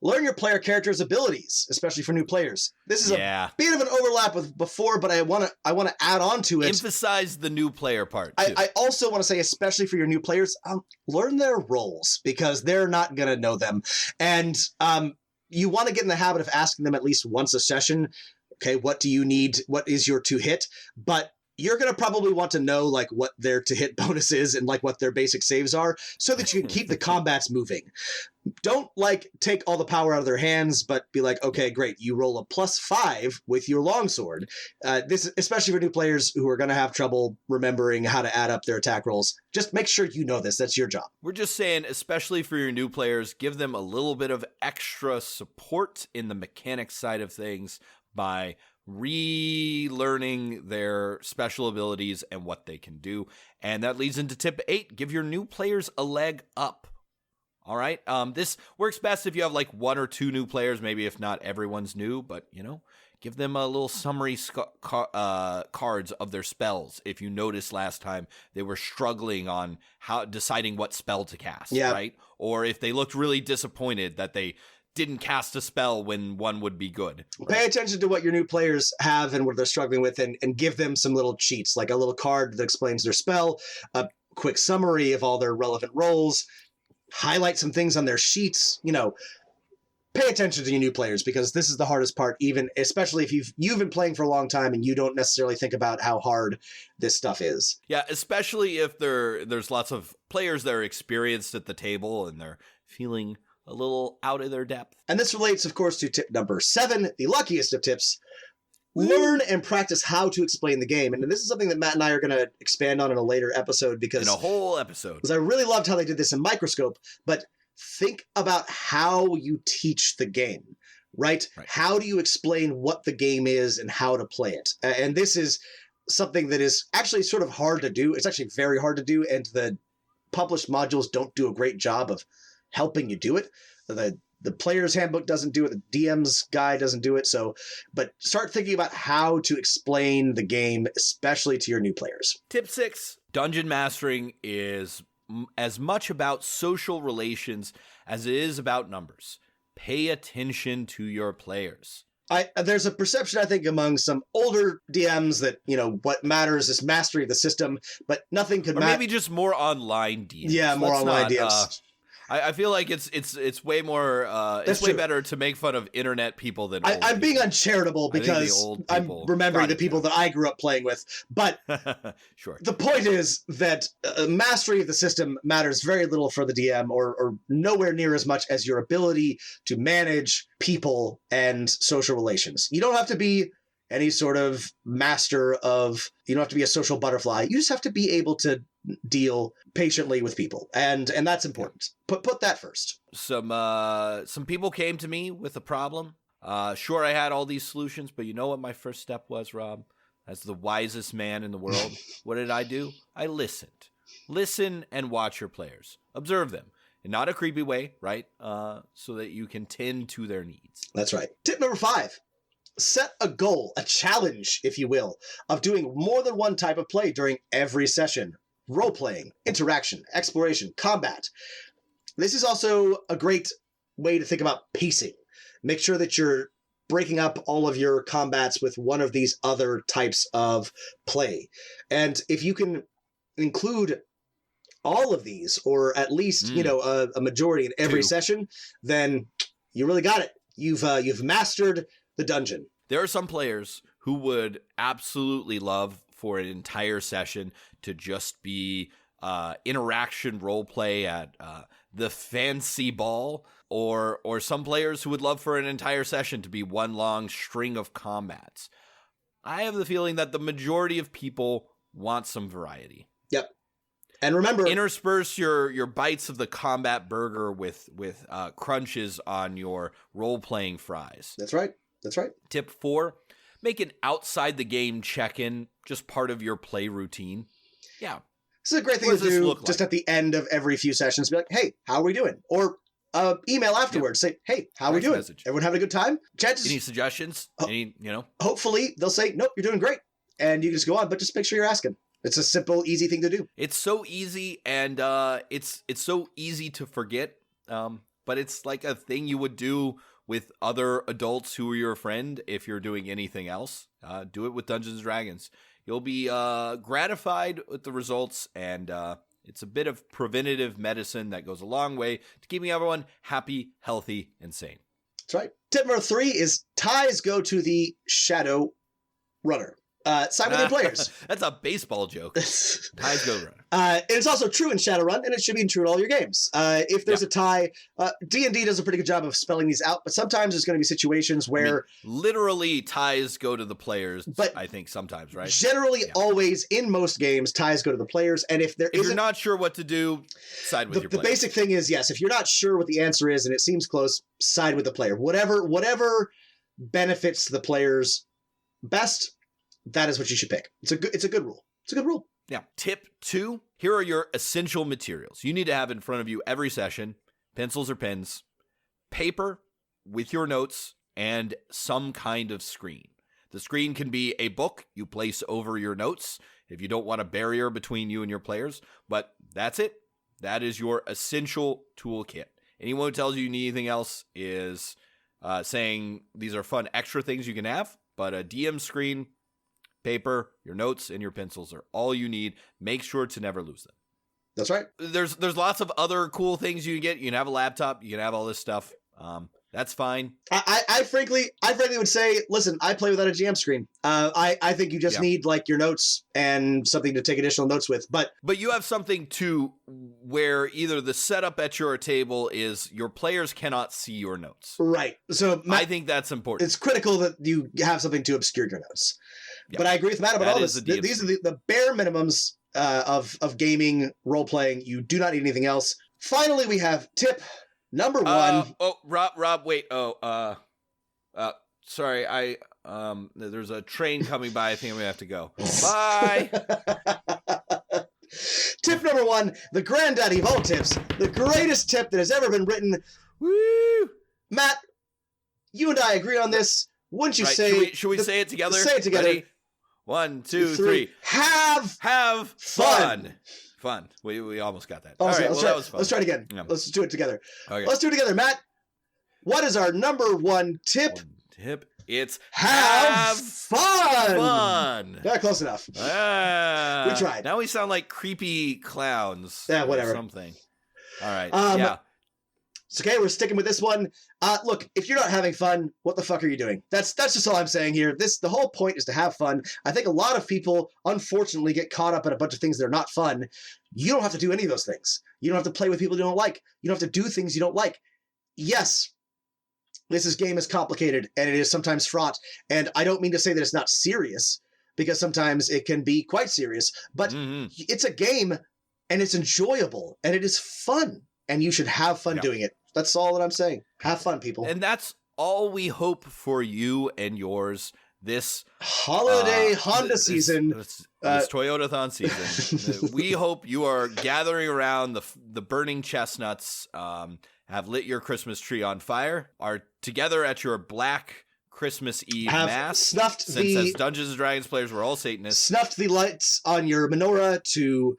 learn your player character's abilities, especially for new players. This is a bit of an overlap with before, but I want to add on to it. Emphasize the new player part, too. I also want to say, especially for your new players, learn their roles, because they're not going to know them. And you want to get in the habit of asking them at least once a session, okay, what do you need? What is your to hit? But you're going to probably want to know like what their to hit bonus is and like what their basic saves are so that you can keep the combats moving. Don't like take all the power out of their hands, but be like, okay, great. You roll a +5 with your longsword. This, especially for new players who are going to have trouble remembering how to add up their attack rolls. Just make sure you know this. That's your job. We're just saying, especially for your new players, give them a little bit of extra support in the mechanics side of things by relearning their special abilities and what they can do. And that leads into tip 8, give your new players a leg up. All right. This works best if you have like 1 or 2 new players, maybe if not everyone's new, but give them a little summary cards of their spells. If you noticed last time they were struggling on deciding what spell to cast, right? Or if they looked really disappointed that they didn't cast a spell when one would be good. Right? Pay attention to what your new players have and what they're struggling with, and give them some little cheats, like a little card that explains their spell, a quick summary of all their relevant rolls, highlight some things on their sheets. Pay attention to your new players, because this is the hardest part, especially if you've been playing for a long time and you don't necessarily think about how hard this stuff is. Yeah, especially if there's lots of players that are experienced at the table and they're feeling a little out of their depth. And this relates, of course, to tip number 7, the luckiest of tips. Learn and practice how to explain the game. And this is something that Matt and I are going to expand on in a later episode, because in a whole episode. Because I really loved how they did this in Microscope. But think about how you teach the game, right? How do you explain what the game is and how to play it? And this is something that is actually sort of hard to do. It's actually very hard to do, and the published modules don't do a great job of helping you do it. The player's handbook doesn't do it. The DM's guide doesn't do it. But start thinking about how to explain the game, especially to your new players. Tip 6, dungeon mastering is as much about social relations as it is about numbers. Pay attention to your players. There's a perception, I think, among some older DMs that, what matters is mastery of the system, but nothing could matter. Or maybe just more online DMs. Yeah, more online DMs. I feel like it's way more it's way better to make fun of internet people than old I'm being uncharitable because I'm remembering the people that I grew up playing with. But sure. The point is that mastery of the system matters very little for the DM, or nowhere near as much as your ability to manage people and social relations. You don't have to be any sort of master you don't have to be a social butterfly. You just have to be able to deal patiently with people, and that's important. Put that first. Some people came to me with a problem. Sure, I had all these solutions, but you know what my first step was, Rob? As the wisest man in the world, what did I do? I listened. Listen and watch your players. Observe them. In not a creepy way, right? So that you can tend to their needs. That's right. Tip number 5. Set a goal, a challenge, if you will, of doing more than one type of play during every session. Role-playing, interaction, exploration, combat. This is also a great way to think about pacing. Make sure that you're breaking up all of your combats with one of these other types of play. And if you can include all of these, or at least, a majority in every session, then you really got it. You've mastered the dungeon. There are some players who would absolutely love for an entire session to just be interaction role play at the fancy ball, or some players who would love for an entire session to be one long string of combats. I have the feeling that the majority of people want some variety. Yep. And remember, intersperse your bites of the combat burger with crunches on your role-playing fries. That's right. That's right. Tip 4, make an outside the game check-in just part of your play routine. Yeah. This is a great thing to do just at the end of every few sessions. Be like, hey, how are we doing? Or email afterwards. Say, hey, how are we doing? Message. Everyone having a good time? Chances, any suggestions? Hopefully they'll say, nope, you're doing great. And you can just go on, but just make sure you're asking. It's a simple, easy thing to do. It's so easy, and it's so easy to forget. But it's like a thing you would do with other adults who are your friend if you're doing anything else. Do it with Dungeons & Dragons. You'll be gratified with the results, and it's a bit of preventative medicine that goes a long way to keeping everyone happy, healthy, and sane. That's right. Tip number 3 is ties go to the shadow runner. Side with your players. That's a baseball joke. Ties go runner. And it's also true in Shadowrun, and it should be true in all your games. If there's a tie, D&D does a pretty good job of spelling these out, but sometimes there's going to be situations where... literally, ties go to the players, but I think sometimes, right? Generally, always, in most games, ties go to the players, and if you're not sure what to do, side with your players. The basic thing is, yes, if you're not sure what the answer is, and it seems close, side with the player. Whatever benefits the players best... that is what you should pick. It's a good rule. It's a good rule. Yeah. Tip 2, here are your essential materials. You need to have in front of you every session, pencils or pens, paper with your notes, and some kind of screen. The screen can be a book you place over your notes if you don't want a barrier between you and your players, but that's it. That is your essential toolkit. Anyone who tells you need anything else is saying these are fun extra things you can have, but a DM screen, paper, your notes, and your pencils are all you need. Make sure to never lose them. That's right. There's lots of other cool things you can get. You can have a laptop. You can have all this stuff. That's fine. I frankly would say, listen, I play without a GM screen. I think you just need like your notes and something to take additional notes with. But you have something too where either the setup at your table is your players cannot see your notes. Right. So I think that's important. It's critical that you have something to obscure your notes. Yep. But I agree with Matt about all this. These are the bare minimums of gaming, role-playing. You do not need anything else. Finally, we have tip number 1. Rob, wait. Sorry. There's a train coming by. I think I'm going to have to go. Bye. Tip number 1, the granddaddy of all tips, the greatest tip that has ever been written. Woo! Matt, you and I agree on this. Wouldn't you say... Should we say it together? Say it together. Ready? 1, 2, 3. Have fun. Fun. We almost got that. All right, that was fun. Let's try it again. Yeah. Let's do it together. Okay. Let's do it together, Matt. What is our number 1 tip? It's have fun. Fun. Yeah, close enough. We tried. Now we sound like creepy clowns. Yeah, whatever. Or something. All right. Yeah. It's okay. We're sticking with this one. Look, if you're not having fun, what the fuck are you doing? That's just all I'm saying here. The whole point is to have fun. I think a lot of people, unfortunately, get caught up in a bunch of things that are not fun. You don't have to do any of those things. You don't have to play with people you don't like. You don't have to do things you don't like. Yes, this game is complicated, and it is sometimes fraught. And I don't mean to say that it's not serious, because sometimes it can be quite serious. But it's a game, and it's enjoyable, and it is fun. And you should have fun doing it. That's all that I'm saying. Have fun, people. And that's all we hope for you and yours this holiday Honda season. This Toyota-thon season. We hope you are gathering around the burning chestnuts, have lit your Christmas tree on fire, are together at your black Christmas Eve mass. Since as Dungeons & Dragons players, we're all Satanists. Snuffed the lights on your menorah to...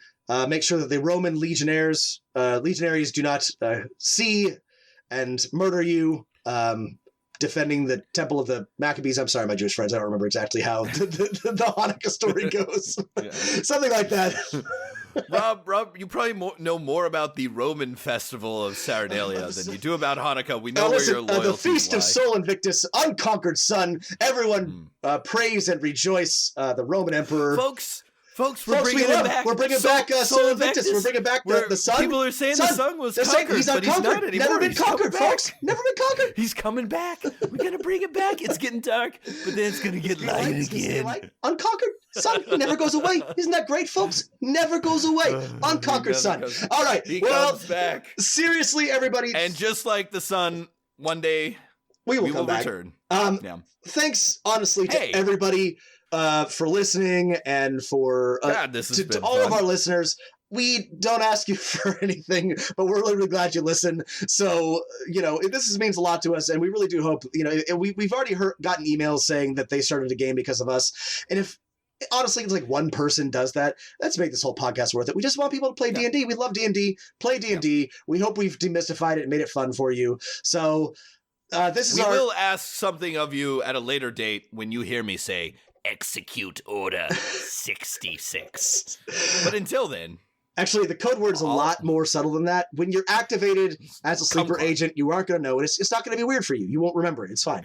make sure that the Roman legionaries do not see and murder you, defending the Temple of the Maccabees. I'm sorry, my Jewish friends, I don't remember exactly how the Hanukkah story goes. Something like that. Rob, you probably know more about the Roman festival of Saturnalia than you do about Hanukkah. We know where your loyalties the Feast of Sol Invictus, unconquered sun. Everyone praise and rejoice the Roman emperor. Folks, we're bringing him back. We're bringing back Sol Invictus. We're bringing back the sun. People are saying the sun was conquered, he's but he's not anymore. Never been conquered, folks. Never been conquered. He's coming back. We're going to bring him back. It's getting dark, but then it's going to get light again. Unconquered sun. He never goes away. Isn't that great, folks? Never goes away. Unconquered sun. All right. He comes back. Seriously, everybody. And just like the sun, one day we will return. Thanks, honestly, to everybody for listening and for to all of our listeners. We don't ask you for anything, but we're really, really glad you listen. So, this means a lot to us, and we really do hope, we've already gotten emails saying that they started a game because of us. And if, honestly, it's like one person does that, let's make this whole podcast worth it. We just want people to play D&D. We love D&D. Play D&D. Yeah. We hope we've demystified it and made it fun for you. So, we will ask something of you at a later date when you hear me say, execute order 66. But until then... Actually, the code word is a lot more subtle than that. When you're activated as a sleeper agent, you aren't going to know it. It's not going to be weird for you. You won't remember it. It's fine.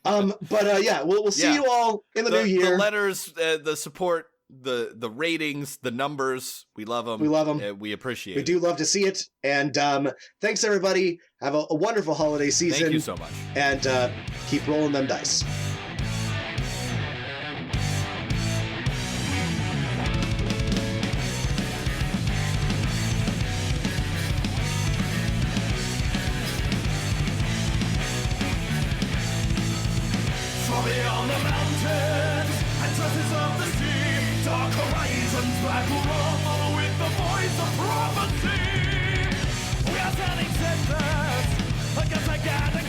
We'll see you all in the new year. The letters, the support, the ratings, the numbers, we love them. We love them. We appreciate it. We do love to see it. And thanks, everybody. Have a wonderful holiday season. Thank you so much. And keep rolling them dice. Beyond the mountains and tresses of the sea, dark horizons, black rumble with the voice of prophecy. We are standing steadfast against the gathering